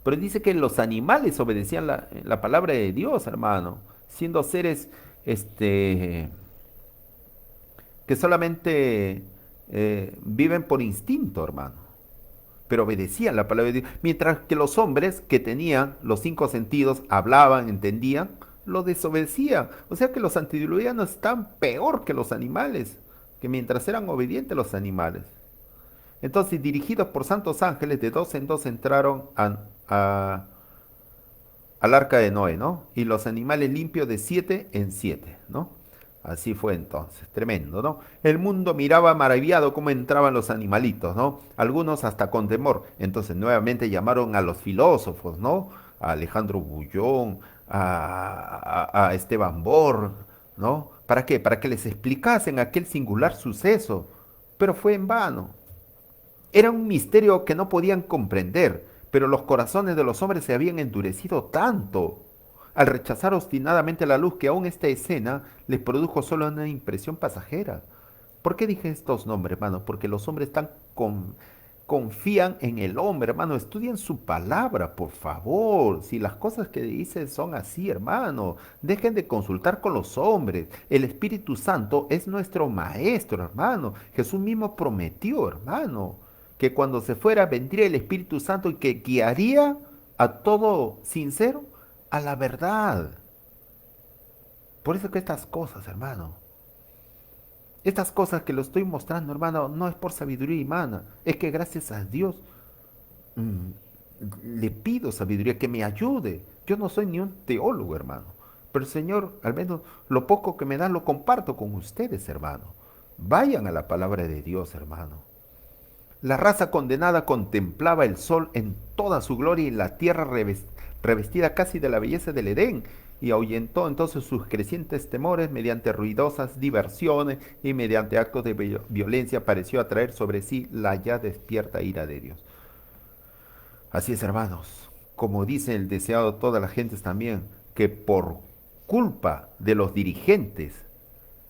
Pero dice que los animales obedecían la palabra de Dios, hermano, siendo seres que solamente viven por instinto, hermano, pero obedecían la palabra de Dios, mientras que los hombres que tenían los 5 sentidos, hablaban, entendían, lo desobedecían. O sea que los antediluvianos están peor que los animales, que mientras eran obedientes los animales. Entonces, dirigidos por santos ángeles, de dos en dos entraron al arca de Noé, ¿no? Y los animales limpios de 7 en 7, ¿no? Así fue entonces, tremendo, ¿no? El mundo miraba maravillado cómo entraban los animalitos, ¿no? Algunos hasta con temor. Entonces nuevamente llamaron a los filósofos, ¿no? A Alejandro Bullón, a Esteban Borg, ¿no? ¿Para qué? Para que les explicasen aquel singular suceso. Pero fue en vano. Era un misterio que no podían comprender, pero los corazones de los hombres se habían endurecido tanto al rechazar obstinadamente la luz que aún esta escena les produjo solo una impresión pasajera. ¿Por qué dije estos nombres, hermano? Porque los hombres confían en el hombre, hermano. Estudien su palabra, por favor. Si las cosas que dicen son así, hermano, dejen de consultar con los hombres. El Espíritu Santo es nuestro maestro, hermano. Jesús mismo prometió, hermano, que cuando se fuera vendría el Espíritu Santo y que guiaría a todo sincero a la verdad. Por eso que estas cosas, hermano, estas cosas que lo estoy mostrando, hermano, no es por sabiduría humana, es que gracias a Dios mm, le pido sabiduría, que me ayude. Yo no soy ni un teólogo, hermano, pero el Señor, al menos lo poco que me da, lo comparto con ustedes, hermano. Vayan a la palabra de Dios, hermano. La raza condenada contemplaba el sol en toda su gloria y la tierra revestida casi de la belleza del Edén, y ahuyentó entonces sus crecientes temores mediante ruidosas diversiones y mediante actos de violencia pareció atraer sobre sí la ya despierta ira de Dios. Así es, hermanos, como dice el deseado de todas las gentes también, que por culpa de los dirigentes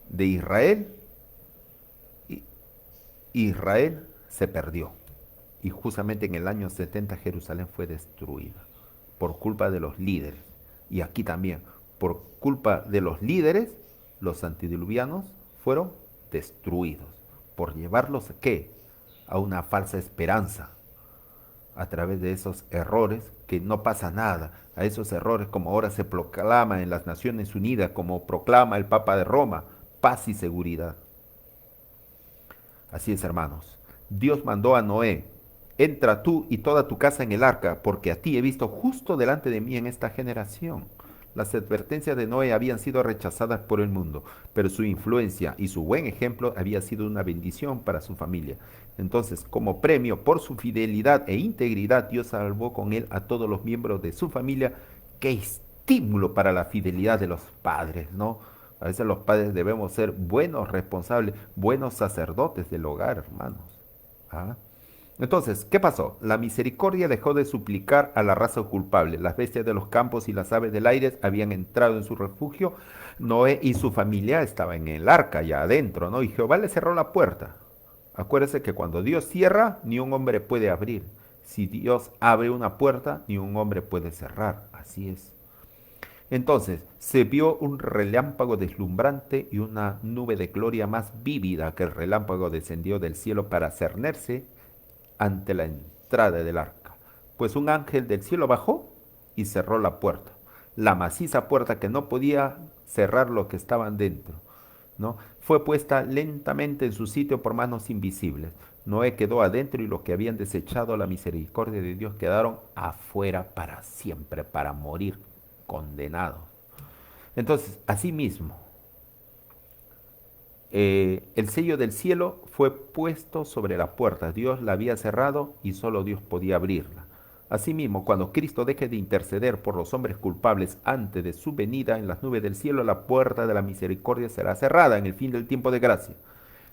de Israel, Israel se perdió. Y justamente en el año 70 Jerusalén fue destruida por culpa de los líderes. Y aquí también, por culpa de los líderes, los antediluvianos fueron destruidos. Por llevarlos, ¿qué? A una falsa esperanza. A través de esos errores, que no pasa nada. A esos errores, como ahora se proclama en las Naciones Unidas, como proclama el Papa de Roma, paz y seguridad. Así es, hermanos. Dios mandó a Noé: entra tú y toda tu casa en el arca, porque a ti he visto justo delante de mí en esta generación. Las advertencias de Noé habían sido rechazadas por el mundo, pero su influencia y su buen ejemplo había sido una bendición para su familia. Entonces, como premio por su fidelidad e integridad, Dios salvó con él a todos los miembros de su familia. ¡Qué estímulo para la fidelidad de los padres!, ¿no? A veces los padres debemos ser buenos responsables, buenos sacerdotes del hogar, hermanos. ¿Ah? Entonces, ¿qué pasó? La misericordia dejó de suplicar a la raza culpable. Las bestias de los campos y las aves del aire habían entrado en su refugio. Noé y su familia estaban en el arca, ya adentro, ¿no? Y Jehová le cerró la puerta. Acuérdese que cuando Dios cierra, ni un hombre puede abrir. Si Dios abre una puerta, ni un hombre puede cerrar. Así es. Entonces se vio un relámpago deslumbrante y una nube de gloria más vívida que el relámpago descendió del cielo para cernerse ante la entrada del arca. Pues un ángel del cielo bajó y cerró la puerta, la maciza puerta que no podía cerrar los que estaban dentro, ¿no? Fue puesta lentamente en su sitio por manos invisibles. Noé quedó adentro y los que habían desechado la misericordia de Dios quedaron afuera para siempre, para morir condenados. Entonces, asimismo, el sello del cielo fue puesto sobre la puerta. Dios la había cerrado y solo Dios podía abrirla. Asimismo, cuando Cristo deje de interceder por los hombres culpables antes de su venida en las nubes del cielo, la puerta de la misericordia será cerrada en el fin del tiempo de gracia.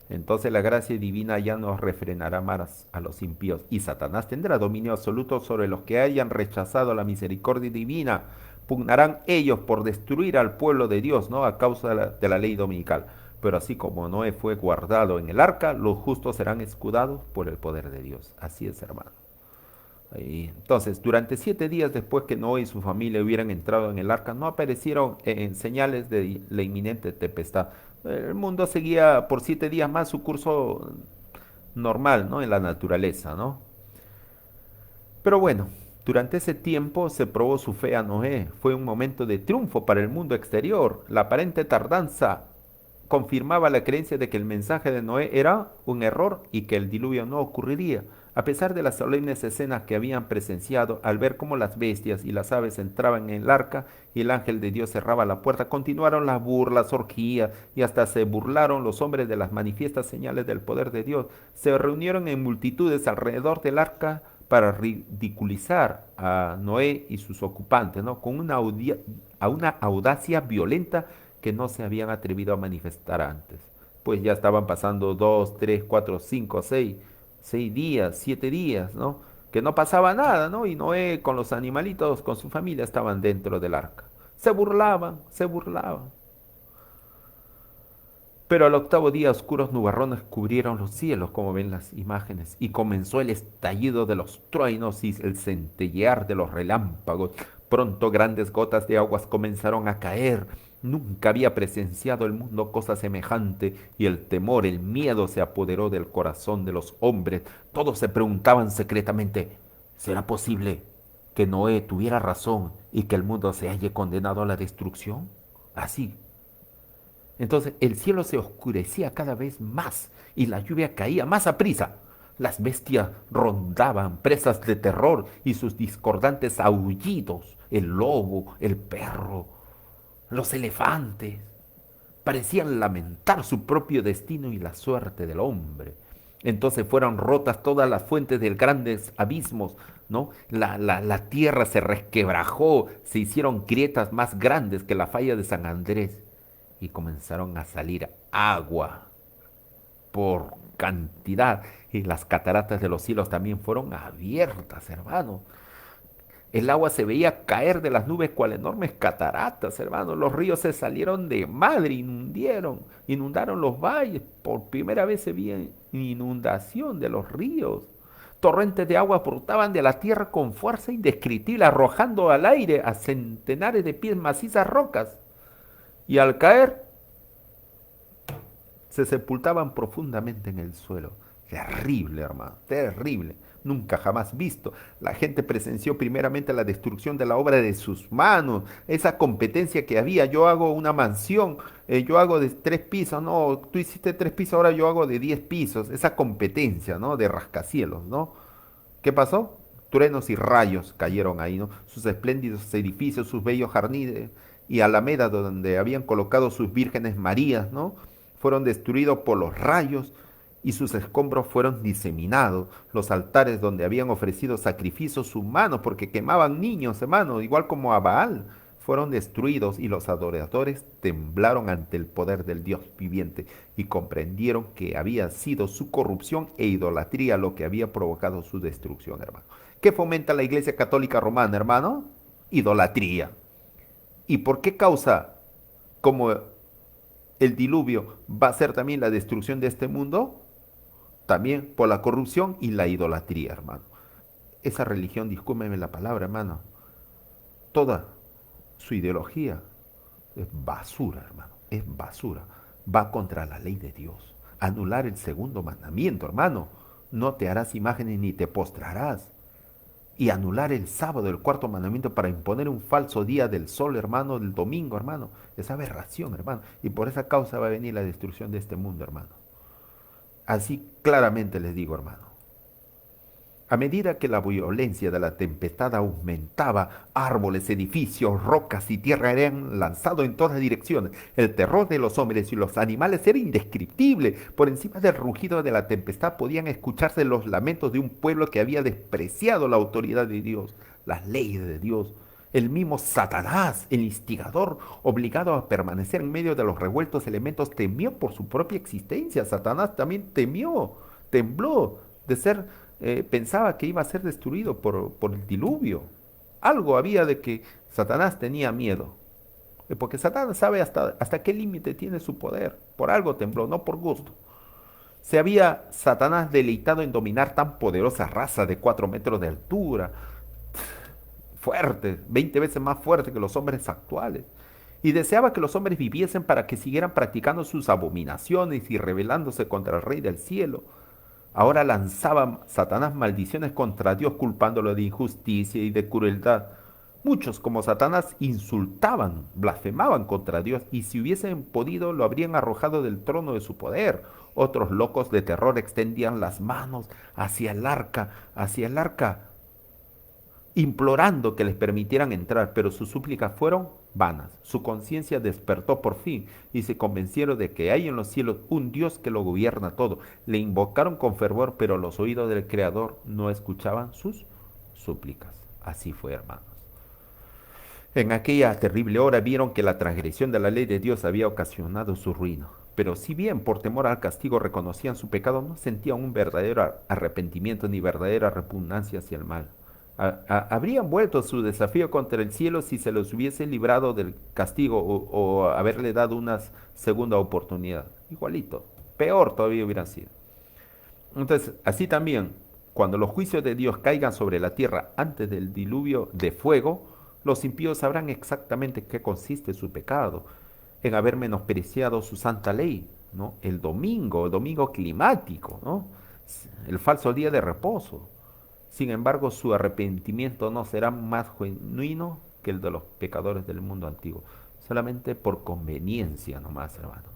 Entonces la gracia divina ya no refrenará más a los impíos y Satanás tendrá dominio absoluto sobre los que hayan rechazado la misericordia divina. Pugnarán ellos por destruir al pueblo de Dios, ¿no? A causa de la ley dominical. Pero así como Noé fue guardado en el arca, los justos serán escudados por el poder de Dios. Así es, hermano. Entonces, durante 7 días después que Noé y su familia hubieran entrado en el arca, no aparecieron señales de la inminente tempestad. El mundo seguía por 7 días más su curso normal, ¿no? En la naturaleza, ¿no? Pero bueno, durante ese tiempo se probó su fe a Noé. Fue un momento de triunfo para el mundo exterior. La aparente tardanza confirmaba la creencia de que el mensaje de Noé era un error y que el diluvio no ocurriría. A pesar de las solemnes escenas que habían presenciado, al ver cómo las bestias y las aves entraban en el arca y el ángel de Dios cerraba la puerta, continuaron las burlas, orgías y hasta se burlaron los hombres de las manifiestas señales del poder de Dios. Se reunieron en multitudes alrededor del arca para ridiculizar a Noé y sus ocupantes, ¿no? Con una audacia violenta que no se habían atrevido a manifestar antes. Pues ya estaban pasando 2, 3, 4, 5, 6 días, 7 días, ¿no? Que no pasaba nada, ¿no? Y Noé con los animalitos, con su familia, estaban dentro del arca. Se burlaban, se burlaban. Pero al octavo día oscuros nubarrones cubrieron los cielos, como ven las imágenes, y comenzó el estallido de los truenos y el centellear de los relámpagos. Pronto grandes gotas de aguas comenzaron a caer. Nunca había presenciado el mundo cosa semejante, y el temor, el miedo se apoderó del corazón de los hombres. Todos se preguntaban secretamente, ¿será posible que Noé tuviera razón y que el mundo se halle condenado a la destrucción? Así entonces el cielo se oscurecía cada vez más y la lluvia caía más aprisa. Las bestias rondaban, presas de terror, y sus discordantes aullidos, el lobo, el perro, los elefantes, parecían lamentar su propio destino y la suerte del hombre. Entonces fueron rotas todas las fuentes de grandes abismos, ¿no? La tierra se resquebrajó, se hicieron grietas más grandes que la falla de San Andrés y comenzaron a salir agua por cantidad. Y las cataratas de los cielos también fueron abiertas, hermano. El agua se veía caer de las nubes cual enormes cataratas, hermano. Los ríos se salieron de madre, inundaron los valles. Por primera vez se veía inundación de los ríos. Torrentes de agua brotaban de la tierra con fuerza indescriptible, arrojando al aire a centenares de pies macizas rocas. Y al caer, se sepultaban profundamente en el suelo. Terrible, hermano, terrible. Nunca jamás visto. La gente presenció primeramente la destrucción de la obra de sus manos, esa competencia que había. Yo hago una mansión, yo hago de 3 pisos, no, tú hiciste 3 pisos, ahora yo hago de 10 pisos. Esa competencia, ¿no? De rascacielos, ¿no? ¿Qué pasó? Truenos y rayos cayeron ahí, ¿no? Sus espléndidos edificios, sus bellos jardines y alamedas donde habían colocado sus vírgenes Marías, ¿no? Fueron destruidos por los rayos y sus escombros fueron diseminados. Los altares donde habían ofrecido sacrificios humanos, porque quemaban niños, hermano, igual como a Baal, fueron destruidos y los adoradores temblaron ante el poder del Dios viviente y comprendieron que había sido su corrupción e idolatría lo que había provocado su destrucción, hermano. ¿Qué fomenta la Iglesia Católica Romana, hermano? Idolatría. ¿Y por qué causa como el diluvio va a ser también la destrucción de este mundo? También por la corrupción y la idolatría, hermano. Esa religión, discúlpeme la palabra, hermano, toda su ideología es basura, hermano, es basura. Va contra la ley de Dios. Anular el segundo mandamiento, hermano. No te harás imágenes ni te postrarás. Y anular el sábado, el cuarto mandamiento, para imponer un falso día del sol, hermano, del domingo, hermano. Es aberración, hermano. Y por esa causa va a venir la destrucción de este mundo, hermano. Así claramente les digo, hermano. A medida que la violencia de la tempestad aumentaba, árboles, edificios, rocas y tierra eran lanzados en todas direcciones. El terror de los hombres y los animales era indescriptible. Por encima del rugido de la tempestad podían escucharse los lamentos de un pueblo que había despreciado la autoridad de Dios, las leyes de Dios. El mismo Satanás, el instigador, obligado a permanecer en medio de los revueltos elementos, temió por su propia existencia. Satanás también temió, tembló de ser pensaba que iba a ser destruido por el diluvio. Algo había de que Satanás tenía miedo, porque Satanás sabe hasta qué límite tiene su poder. Por algo tembló, no por gusto. Se había Satanás deleitado en dominar tan poderosa raza de 4 metros de altura, fuerte, 20 veces más fuerte que los hombres actuales. Y deseaba que los hombres viviesen para que siguieran practicando sus abominaciones y rebelándose contra el Rey del cielo. Ahora lanzaba Satanás maldiciones contra Dios, culpándolo de injusticia y de crueldad. Muchos, como Satanás, insultaban, blasfemaban contra Dios, y si hubiesen podido lo habrían arrojado del trono de su poder. Otros locos de terror extendían las manos hacia el arca, implorando que les permitieran entrar, pero sus súplicas fueron vanas. Su conciencia despertó por fin y se convencieron de que hay en los cielos un Dios que lo gobierna todo. Le invocaron con fervor, pero los oídos del Creador no escuchaban sus súplicas. Así fue, hermanos. En aquella terrible hora vieron que la transgresión de la ley de Dios había ocasionado su ruina. Pero si bien por temor al castigo reconocían su pecado, no sentían un verdadero arrepentimiento ni verdadera repugnancia hacia el mal. Habrían vuelto su desafío contra el cielo si se los hubiese librado del castigo o haberle dado una segunda oportunidad. Igualito, peor todavía hubieran sido. Entonces, así también, cuando los juicios de Dios caigan sobre la tierra antes del diluvio de fuego, los impíos sabrán exactamente qué consiste su pecado, en haber menospreciado su santa ley, ¿no? El domingo climático, ¿no? El falso día de reposo. Sin embargo, su arrepentimiento no será más genuino que el de los pecadores del mundo antiguo, solamente por conveniencia nomás, hermano,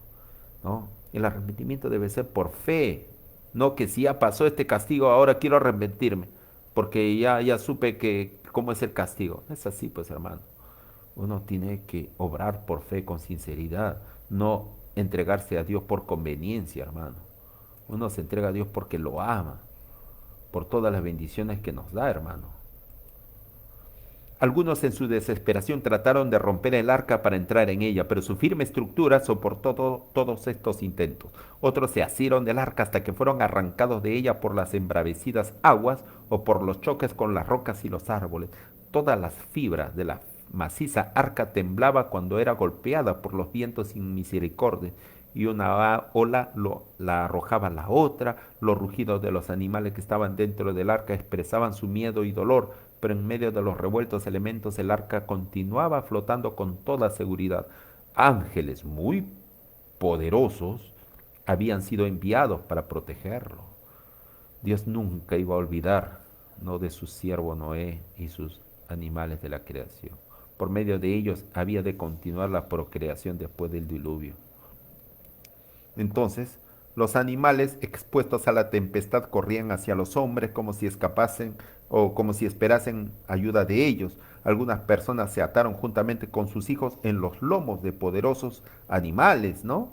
¿no? El arrepentimiento debe ser por fe, no que si ya pasó este castigo, ahora quiero arrepentirme, porque ya supe que cómo es el castigo. No es así, pues, hermano. Uno tiene que obrar por fe con sinceridad, no entregarse a Dios por conveniencia, hermano. Uno se entrega a Dios porque lo ama, por todas las bendiciones que nos da, hermano. Algunos en su desesperación trataron de romper el arca para entrar en ella, pero su firme estructura soportó todos estos intentos. Otros se asieron del arca hasta que fueron arrancados de ella por las embravecidas aguas o por los choques con las rocas y los árboles. Todas las fibras de la maciza arca temblaba cuando era golpeada por los vientos sin misericordia, y una ola la arrojaba a la otra. Los rugidos de los animales que estaban dentro del arca expresaban su miedo y dolor, pero en medio de los revueltos elementos el arca continuaba flotando con toda seguridad. Ángeles muy poderosos habían sido enviados para protegerlo. Dios nunca iba a olvidar, no, de su siervo Noé y sus animales de la creación. Por medio de ellos había de continuar la procreación después del diluvio. Entonces, los animales expuestos a la tempestad corrían hacia los hombres como si escapasen o como si esperasen ayuda de ellos. Algunas personas se ataron juntamente con sus hijos en los lomos de poderosos animales, ¿no?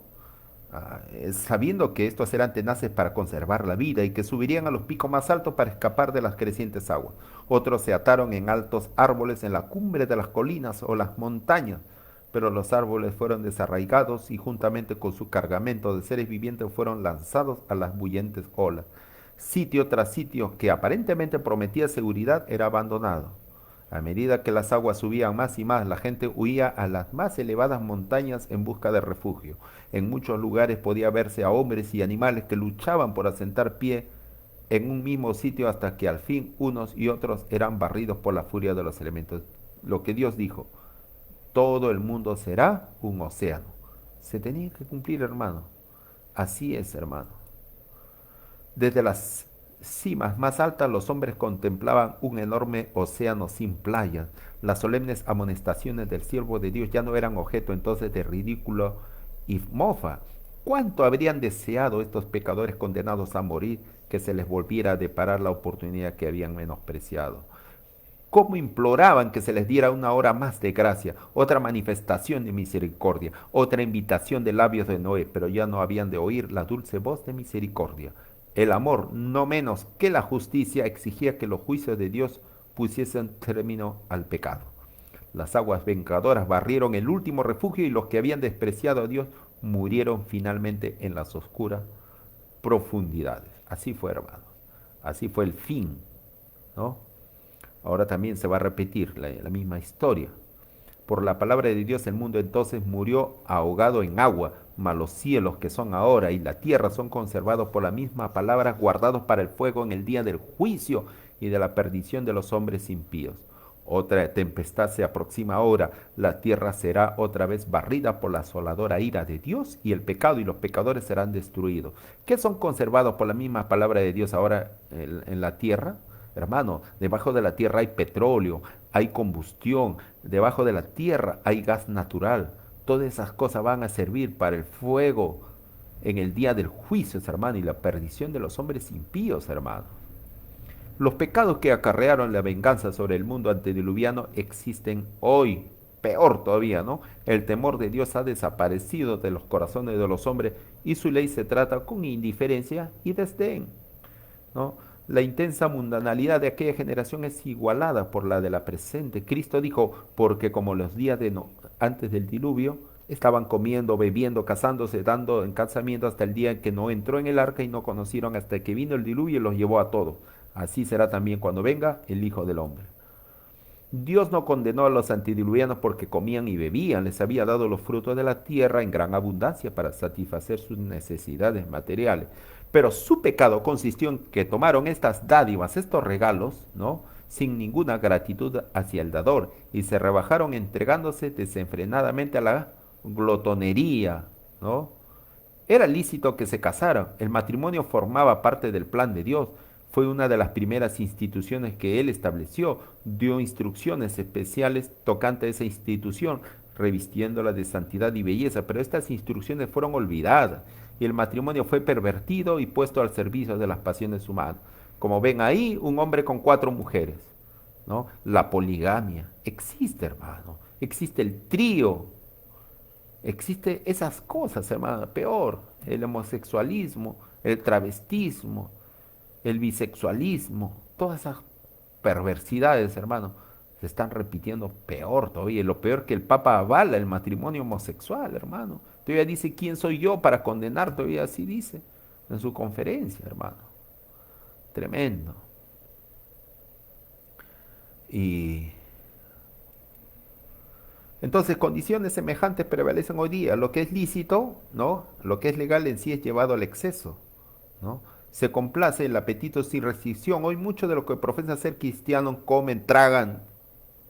Sabiendo que estos eran tenaces para conservar la vida y que subirían a los picos más altos para escapar de las crecientes aguas. Otros se ataron en altos árboles en la cumbre de las colinas o las montañas, pero los árboles fueron desarraigados y juntamente con su cargamento de seres vivientes fueron lanzados a las bullentes olas. Sitio tras sitio que aparentemente prometía seguridad era abandonado. A medida que las aguas subían más y más, la gente huía a las más elevadas montañas en busca de refugio. En muchos lugares podía verse a hombres y animales que luchaban por asentar pie en un mismo sitio hasta que al fin unos y otros eran barridos por la furia de los elementos. Lo que Dios dijo, todo el mundo será un océano. Se tenía que cumplir, hermano. Así es, hermano. Desde las cimas más altas los hombres contemplaban un enorme océano sin playas. Las solemnes amonestaciones del siervo de Dios ya no eran objeto entonces de ridículo y mofa. ¿Cuánto habrían deseado estos pecadores condenados a morir que se les volviera a deparar la oportunidad que habían menospreciado? ¿Cómo imploraban que se les diera una hora más de gracia, otra manifestación de misericordia, otra invitación de labios de Noé? Pero ya no habían de oír la dulce voz de misericordia. El amor, no menos que la justicia, exigía que los juicios de Dios pusiesen término al pecado. Las aguas vengadoras barrieron el último refugio y los que habían despreciado a Dios murieron finalmente en las oscuras profundidades. Así fue, hermanos. Así fue el fin, ¿no? Ahora también se va a repetir la misma historia. Por la palabra de Dios el mundo entonces murió ahogado en agua, mas los cielos que son ahora y la tierra son conservados por la misma palabra, guardados para el fuego en el día del juicio y de la perdición de los hombres impíos. Otra tempestad se aproxima ahora, la tierra será otra vez barrida por la asoladora ira de Dios y el pecado y los pecadores serán destruidos. ¿Qué son conservados por la misma palabra de Dios ahora en la tierra? Hermano, debajo de la tierra hay petróleo, hay combustión, debajo de la tierra hay gas natural. Todas esas cosas van a servir para el fuego en el día del juicio, hermano, y la perdición de los hombres impíos, hermano. Los pecados que acarrearon la venganza sobre el mundo antediluviano existen hoy, peor todavía, ¿no? El temor de Dios ha desaparecido de los corazones de los hombres y su ley se trata con indiferencia y desdén, ¿no? La intensa mundanalidad de aquella generación es igualada por la de la presente. Cristo dijo, porque como los días de antes del diluvio, estaban comiendo, bebiendo, casándose, dando en casamiento hasta el día en que no entró en el arca y no conocieron hasta que vino el diluvio y los llevó a todos. Así será también cuando venga el Hijo del Hombre. Dios no condenó a los antediluvianos porque comían y bebían, les había dado los frutos de la tierra en gran abundancia para satisfacer sus necesidades materiales. Pero su pecado consistió en que tomaron estas dádivas, estos regalos, ¿no? Sin ninguna gratitud hacia el dador y se rebajaron entregándose desenfrenadamente a la glotonería, ¿no? Era lícito que se casaran. El matrimonio formaba parte del plan de Dios. Fue una de las primeras instituciones que él estableció. Dio instrucciones especiales tocante a esa institución, revistiéndola de santidad y belleza. Pero estas instrucciones fueron olvidadas y el matrimonio fue pervertido y puesto al servicio de las pasiones humanas. Como ven ahí, un hombre con 4 mujeres, ¿no? La poligamia existe, hermano. Existe el trío. Existe esas cosas, hermano, peor, el homosexualismo, el travestismo, el bisexualismo, todas esas perversidades, hermano, se están repitiendo peor todavía. Y lo peor que el Papa avala el matrimonio homosexual, hermano. Todavía dice, ¿quién soy yo para condenar? Todavía así dice en su conferencia, hermano. Tremendo. Y entonces, condiciones semejantes prevalecen hoy día. Lo que es lícito, ¿no? Lo que es legal en sí es llevado al exceso, ¿no? Se complace el apetito sin restricción. Hoy mucho de lo que profesan ser cristianos comen, tragan,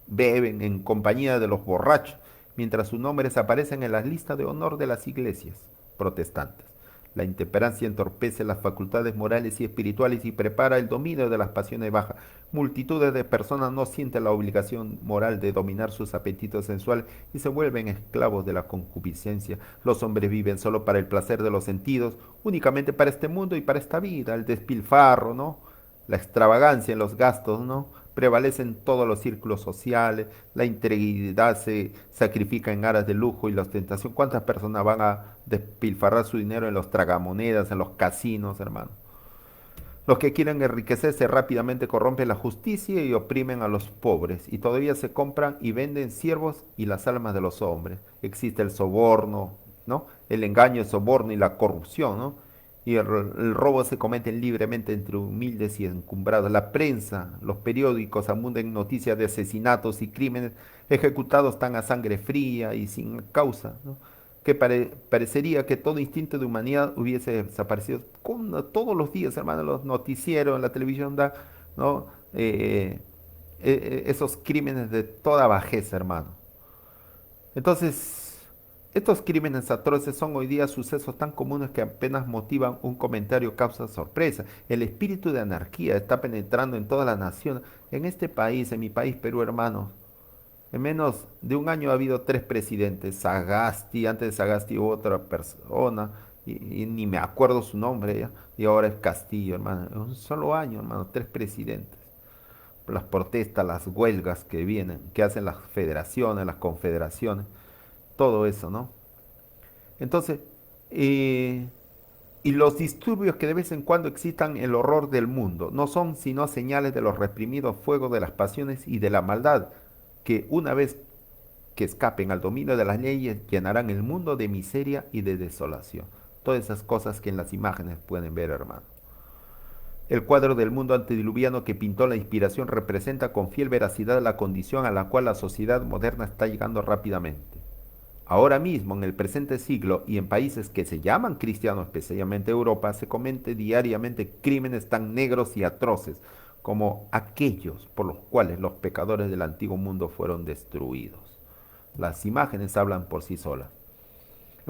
beben en compañía de los borrachos, mientras sus nombres aparecen en las listas de honor de las iglesias protestantes. La intemperancia entorpece las facultades morales y espirituales y prepara el dominio de las pasiones bajas. Multitudes de personas no sienten la obligación moral de dominar sus apetitos sensuales y se vuelven esclavos de la concupiscencia. Los hombres viven solo para el placer de los sentidos, únicamente para este mundo y para esta vida. El despilfarro, ¿no? La extravagancia en los gastos, ¿no? Prevalece en todos los círculos sociales, la integridad se sacrifica en aras de lujo y la ostentación. ¿Cuántas personas van a despilfarrar su dinero en los tragamonedas, en los casinos, hermano? Los que quieren enriquecerse rápidamente corrompen la justicia y oprimen a los pobres, y todavía se compran y venden siervos y las almas de los hombres. Existe el soborno, ¿no? El engaño, el soborno y la corrupción, ¿no? Y el robo se comete libremente entre humildes y encumbrados. La prensa, los periódicos abunden noticias de asesinatos y crímenes ejecutados tan a sangre fría y sin causa, ¿no? Que parecería que todo instinto de humanidad hubiese desaparecido. Todos los días, hermano, los noticieros, en la televisión da, ¿no? Esos crímenes de toda bajeza, hermano. Entonces, estos crímenes atroces son hoy día sucesos tan comunes que apenas motivan un comentario causa sorpresa. El espíritu de anarquía está penetrando en toda la nación. En este país, en mi país, Perú, hermano, en menos de un año ha habido 3 presidentes. Sagasti, antes de Sagasti hubo otra persona, y ni me acuerdo su nombre ya, y ahora es Castillo, hermano. En un solo año, hermano, 3 presidentes. Las protestas, las huelgas que vienen, que hacen las federaciones, las confederaciones, todo eso, ¿no? Entonces, eh, y los disturbios que de vez en cuando existan en el horror del mundo no son sino señales de los reprimidos fuegos de las pasiones y de la maldad, que una vez que escapen al dominio de las leyes llenarán el mundo de miseria y de desolación. Todas esas cosas que en las imágenes pueden ver, hermano. El cuadro del mundo antediluviano que pintó la inspiración representa con fiel veracidad la condición a la cual la sociedad moderna está llegando rápidamente. Ahora mismo, en el presente siglo y en países que se llaman cristianos, especialmente Europa, se cometen diariamente crímenes tan negros y atroces como aquellos por los cuales los pecadores del antiguo mundo fueron destruidos. Las imágenes hablan por sí solas.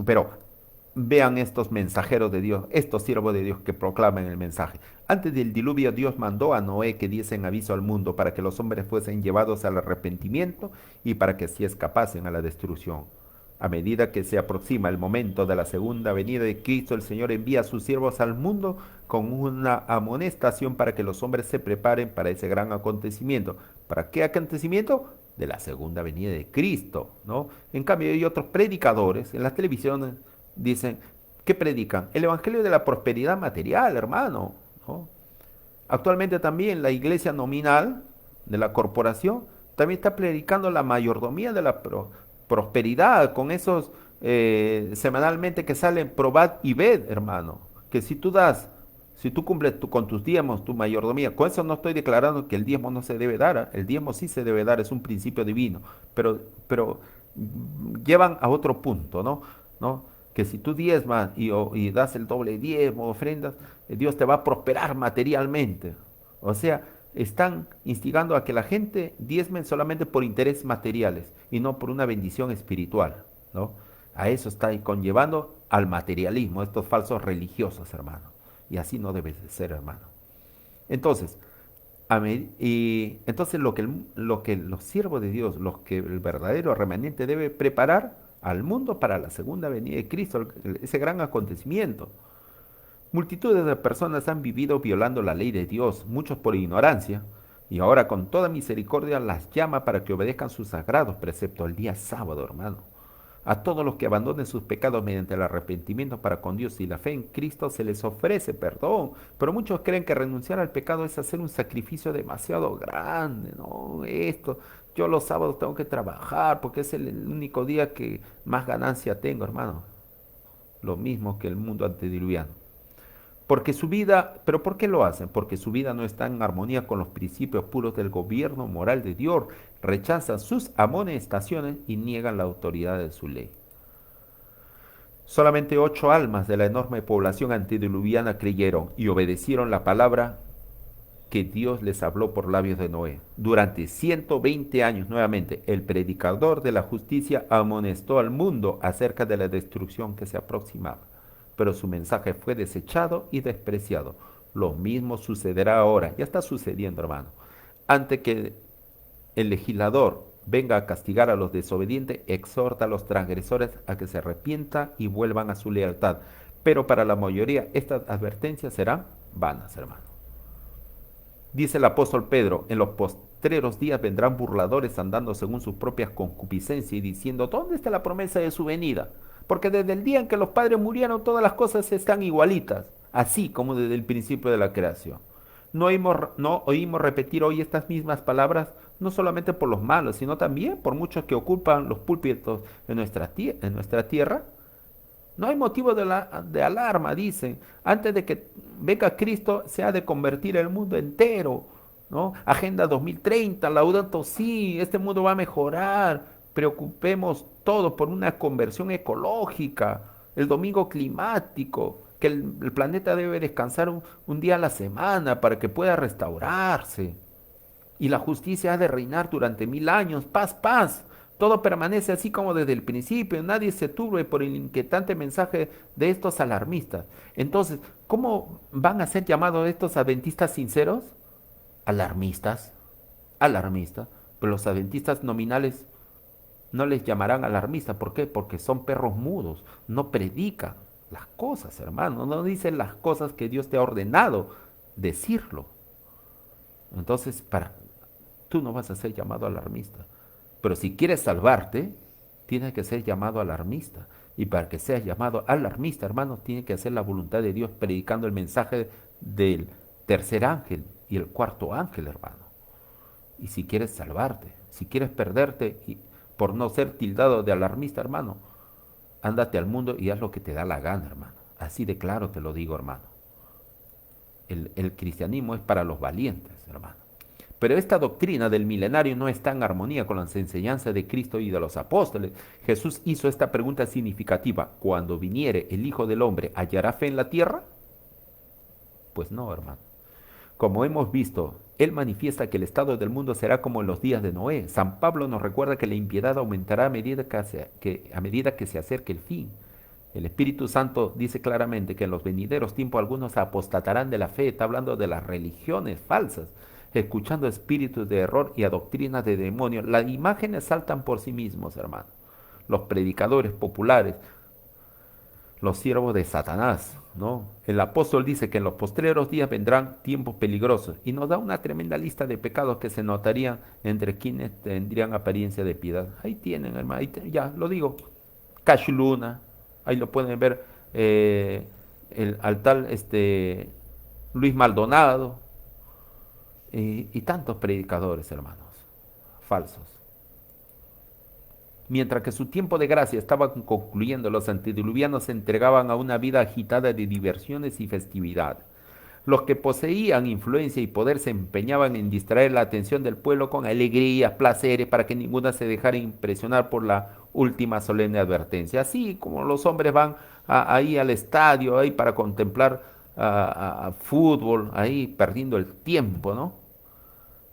Pero vean estos mensajeros de Dios, estos siervos de Dios que proclaman el mensaje. Antes del diluvio Dios mandó a Noé que diesen aviso al mundo para que los hombres fuesen llevados al arrepentimiento y para que así escapasen a la destrucción. A medida que se aproxima el momento de la segunda venida de Cristo, el Señor envía a sus siervos al mundo con una amonestación para que los hombres se preparen para ese gran acontecimiento. ¿Para qué acontecimiento? De la segunda venida de Cristo, ¿no? En cambio, hay otros predicadores en las televisiones dicen, ¿qué predican? El evangelio de la prosperidad material, hermano, ¿no? Actualmente también la iglesia nominal de la corporación también está predicando la mayordomía de la prosperidad con esos semanalmente que salen probad y ved, hermano, que si tú das, si tú cumples con tus diezmos, tu mayordomía, con eso no estoy declarando que el diezmo no se debe dar, ¿eh? El diezmo sí se debe dar, es un principio divino, pero llevan a otro punto, ¿no? ¿No? Que si tú diezmas y das el doble diezmo, ofrendas, Dios te va a prosperar materialmente. O sea, están instigando a que la gente diezmen solamente por intereses materiales y no por una bendición espiritual, ¿no? A eso está conllevando al materialismo, estos falsos religiosos, hermano. Y así no debe de ser, hermano. Entonces, y entonces lo que los siervos de Dios, los que el verdadero remanente debe preparar al mundo para la segunda venida de Cristo, ese gran acontecimiento. Multitudes de personas han vivido violando la ley de Dios, muchos por ignorancia, y ahora con toda misericordia las llama para que obedezcan sus sagrados preceptos el día sábado, hermano. A todos los que abandonen sus pecados mediante el arrepentimiento para con Dios y la fe en Cristo se les ofrece perdón. Pero muchos creen que renunciar al pecado es hacer un sacrificio demasiado grande, ¿no? Esto, yo los sábados tengo que trabajar porque es el único día que más ganancia tengo, hermano. Lo mismo que el mundo antediluviano. Porque su vida, pero ¿por qué lo hacen? Porque su vida no está en armonía con los principios puros del gobierno moral de Dios, rechazan sus amonestaciones y niegan la autoridad de su ley. Solamente 8 almas de la enorme población antediluviana creyeron y obedecieron la palabra que Dios les habló por labios de Noé. Durante 120 años nuevamente, el predicador de la justicia amonestó al mundo acerca de la destrucción que se aproximaba, pero su mensaje fue desechado y despreciado. Lo mismo sucederá ahora, ya está sucediendo, hermano. Antes que el legislador venga a castigar a los desobedientes, exhorta a los transgresores a que se arrepientan y vuelvan a su lealtad. Pero para la mayoría estas advertencias serán vanas, hermano. Dice el apóstol Pedro, en los postreros días vendrán burladores andando según sus propias concupiscencias y diciendo, ¿dónde está la promesa de su venida? Porque desde el día en que los padres murieron todas las cosas están igualitas, así como desde el principio de la creación. No oímos repetir hoy estas mismas palabras, no solamente por los malos, sino también por muchos que ocupan los púlpitos en nuestra tierra. No hay motivo de alarma, dicen. Antes de que venga Cristo, se ha de convertir el mundo entero, ¿no? Agenda 2030, Laudato Si, este mundo va a mejorar. Preocupemos todo por una conversión ecológica, el domingo climático, que el planeta debe descansar un día a la semana para que pueda restaurarse. Y la justicia ha de reinar durante 1000 años. Paz, paz. Todo permanece así como desde el principio. Nadie se turbe por el inquietante mensaje de estos alarmistas. Entonces, ¿cómo van a ser llamados estos adventistas sinceros? Alarmistas. Alarmistas. Pero los adventistas nominales no les llamarán alarmistas. ¿Por qué? Porque son perros mudos. No predican. las cosas, hermano. No dices las cosas que Dios te ha ordenado decirlo. Entonces, tú no vas a ser llamado alarmista. Pero si quieres salvarte, tienes que ser llamado alarmista. Y para que seas llamado alarmista, hermano, tienes que hacer la voluntad de Dios predicando el mensaje del tercer ángel y el cuarto ángel, hermano. Y si quieres salvarte, si quieres perderte y por no ser tildado de alarmista, hermano, ándate al mundo y haz lo que te da la gana, hermano. Así de claro te lo digo, hermano. El cristianismo es para los valientes, hermano. Pero esta doctrina del milenario no está en armonía con las enseñanzas de Cristo y de los apóstoles. Jesús hizo esta pregunta significativa: ¿cuando viniere el Hijo del Hombre, hallará fe en la tierra? Pues no, hermano. Como hemos visto, Él manifiesta que el estado del mundo será como en los días de Noé. San Pablo nos recuerda que la impiedad aumentará a medida que se acerque el fin. El Espíritu Santo dice claramente que en los venideros tiempos algunos apostatarán de la fe. Está hablando de las religiones falsas, escuchando espíritus de error y a doctrinas de demonios. Las imágenes saltan por sí mismos, hermano. Los predicadores populares, los siervos de Satanás, ¿no? El apóstol dice que en los postreros días vendrán tiempos peligrosos y nos da una tremenda lista de pecados que se notarían entre quienes tendrían apariencia de piedad. Ahí tienen, hermano, ya lo digo, Cash Luna, ahí lo pueden ver, al tal Luis Maldonado y tantos predicadores, hermanos, falsos. Mientras que su tiempo de gracia estaba concluyendo, los antediluvianos se entregaban a una vida agitada de diversiones y festividad. Los que poseían influencia y poder se empeñaban en distraer la atención del pueblo con alegrías, placeres, para que ninguna se dejara impresionar por la última solemne advertencia. Así como los hombres van ahí al estadio ahí para contemplar a fútbol, ahí perdiendo el tiempo, ¿no?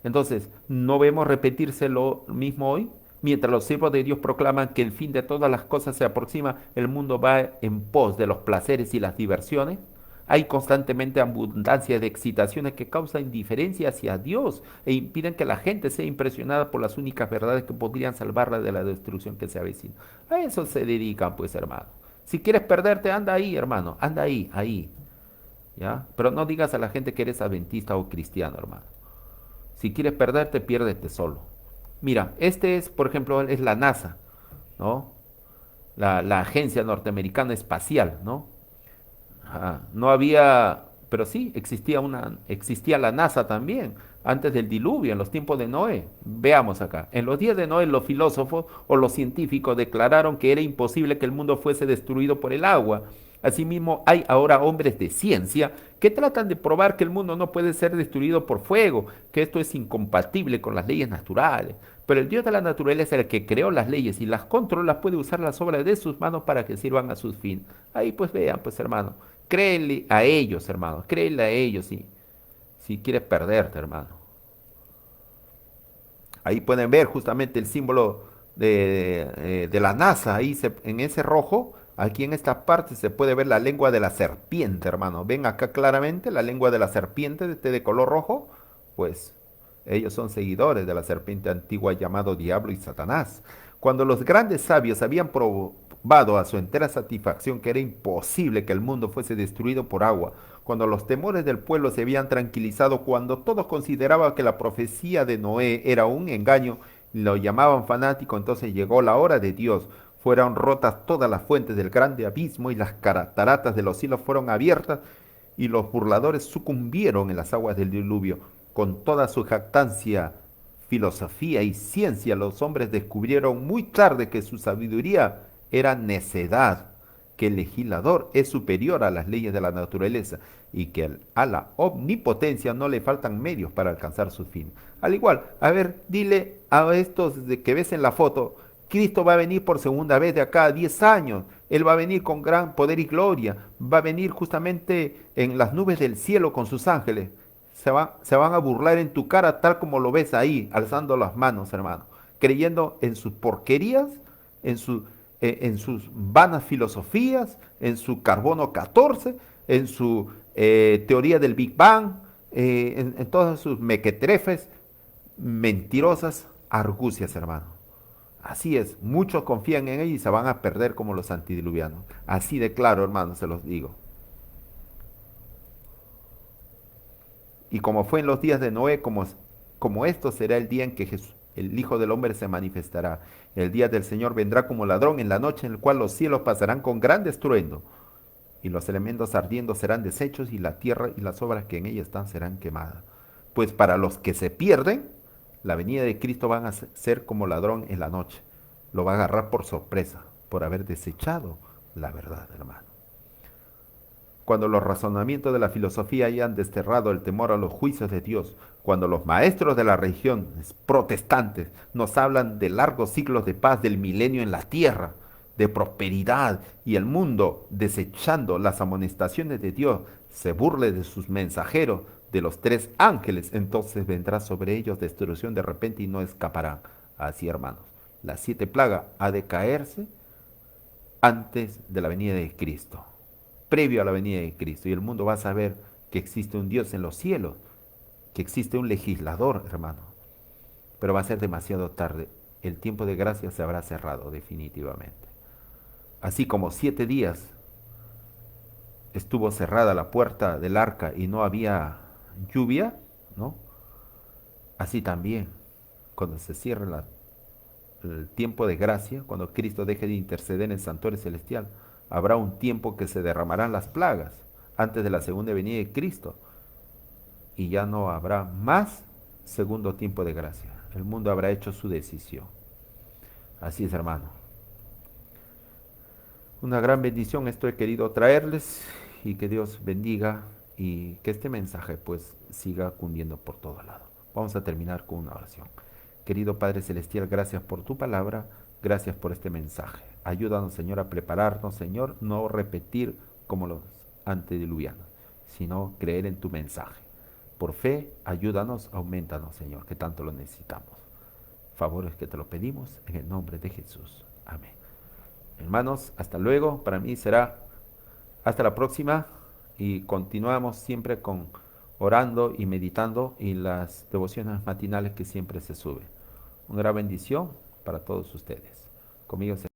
Entonces, ¿no vemos repetirse lo mismo hoy? Mientras los siervos de Dios proclaman que el fin de todas las cosas se aproxima, el mundo va en pos de los placeres y las diversiones. Hay constantemente abundancia de excitaciones que causan indiferencia hacia Dios e impiden que la gente sea impresionada por las únicas verdades que podrían salvarla de la destrucción que se avecina. A eso se dedican, pues, hermano. Si quieres perderte, anda ahí, hermano, anda ahí, ahí. ¿Ya? Pero no digas a la gente que eres adventista o cristiano, hermano. Si quieres perderte, piérdete solo. Mira, por ejemplo, es la NASA, ¿no? La agencia norteamericana espacial, ¿no? No había, pero sí, existía la NASA también, antes del diluvio, en los tiempos de Noé. Veamos acá. En los días de Noé, los filósofos o los científicos declararon que era imposible que el mundo fuese destruido por el agua. Asimismo, hay ahora hombres de ciencia que tratan de probar que el mundo no puede ser destruido por fuego, que esto es incompatible con las leyes naturales. Pero el Dios de la naturaleza, el que creó las leyes y las controla, puede usar las obras de sus manos para que sirvan a sus fines. Ahí pues vean, pues hermano, créele a ellos, hermano, créele a ellos si quieres perderte, hermano. Ahí pueden ver justamente el símbolo de la NASA, ahí en ese rojo, aquí en esta parte se puede ver la lengua de la serpiente, hermano. Ven acá claramente la lengua de la serpiente de color rojo, pues ellos son seguidores de la serpiente antigua llamado Diablo y Satanás. Cuando los grandes sabios habían probado a su entera satisfacción que era imposible que el mundo fuese destruido por agua, cuando los temores del pueblo se habían tranquilizado, cuando todos consideraban que la profecía de Noé era un engaño, lo llamaban fanático, entonces llegó la hora de Dios. Fueron rotas todas las fuentes del grande abismo y las cataratas de los cielos fueron abiertas y los burladores sucumbieron en las aguas del diluvio. Con toda su jactancia, filosofía y ciencia, los hombres descubrieron muy tarde que su sabiduría era necedad, que el legislador es superior a las leyes de la naturaleza y que a la omnipotencia no le faltan medios para alcanzar su fin. Al igual, a ver, dile a estos que ves en la foto, Cristo va a venir por segunda vez de acá a 10 años. Él va a venir con gran poder y gloria. Va a venir justamente en las nubes del cielo con sus ángeles. Se van a burlar en tu cara tal como lo ves ahí, alzando las manos, hermano. Creyendo en sus porquerías, en sus vanas filosofías, en su carbono 14, en su teoría del Big Bang, en todas sus mequetrefes, mentirosas argucias, hermano. Así es, muchos confían en ella y se van a perder como los antediluvianos. Así de claro, hermanos, se los digo. Y como fue en los días de Noé, como esto será el día en que Jesús, el Hijo del Hombre se manifestará. El día del Señor vendrá como ladrón en la noche en el cual los cielos pasarán con gran estruendo y los elementos ardiendo serán deshechos y la tierra y las obras que en ella están serán quemadas. Pues para los que se pierden, la venida de Cristo van a ser como ladrón en la noche. Lo va a agarrar por sorpresa, por haber desechado la verdad, hermano. Cuando los razonamientos de la filosofía hayan desterrado el temor a los juicios de Dios, cuando los maestros de la religión protestantes nos hablan de largos siglos de paz, del milenio en la tierra, de prosperidad, y el mundo, desechando las amonestaciones de Dios, se burle de sus mensajeros, de los tres ángeles, entonces vendrá sobre ellos destrucción de repente y no escaparán. Así, hermanos, las 7 plagas ha de caerse antes de la venida de Cristo, previo a la venida de Cristo, y el mundo va a saber que existe un Dios en los cielos, que existe un legislador, hermano, pero va a ser demasiado tarde. El tiempo de gracia se habrá cerrado definitivamente. Así como 7 días estuvo cerrada la puerta del arca y no había lluvia, ¿no? Así también, cuando se cierre el tiempo de gracia, cuando Cristo deje de interceder en el santuario celestial, habrá un tiempo que se derramarán las plagas antes de la segunda venida de Cristo y ya no habrá más segundo tiempo de gracia. El mundo habrá hecho su decisión. Así es, hermano. Una gran bendición esto he querido traerles y que Dios bendiga y que este mensaje pues siga cundiendo por todo lado. Vamos a terminar con una oración. Querido Padre Celestial, gracias por tu palabra, gracias por este mensaje. Ayúdanos, Señor, a prepararnos, Señor, no repetir como los antediluvianos, sino creer en tu mensaje. Por fe, ayúdanos, aumentanos, Señor, que tanto lo necesitamos. Favores que te lo pedimos en el nombre de Jesús. Amén. Hermanos, hasta luego. Para mí será hasta la próxima y continuamos siempre con orando y meditando y las devociones matinales que siempre se suben. Una gran bendición para todos ustedes. Conmigo se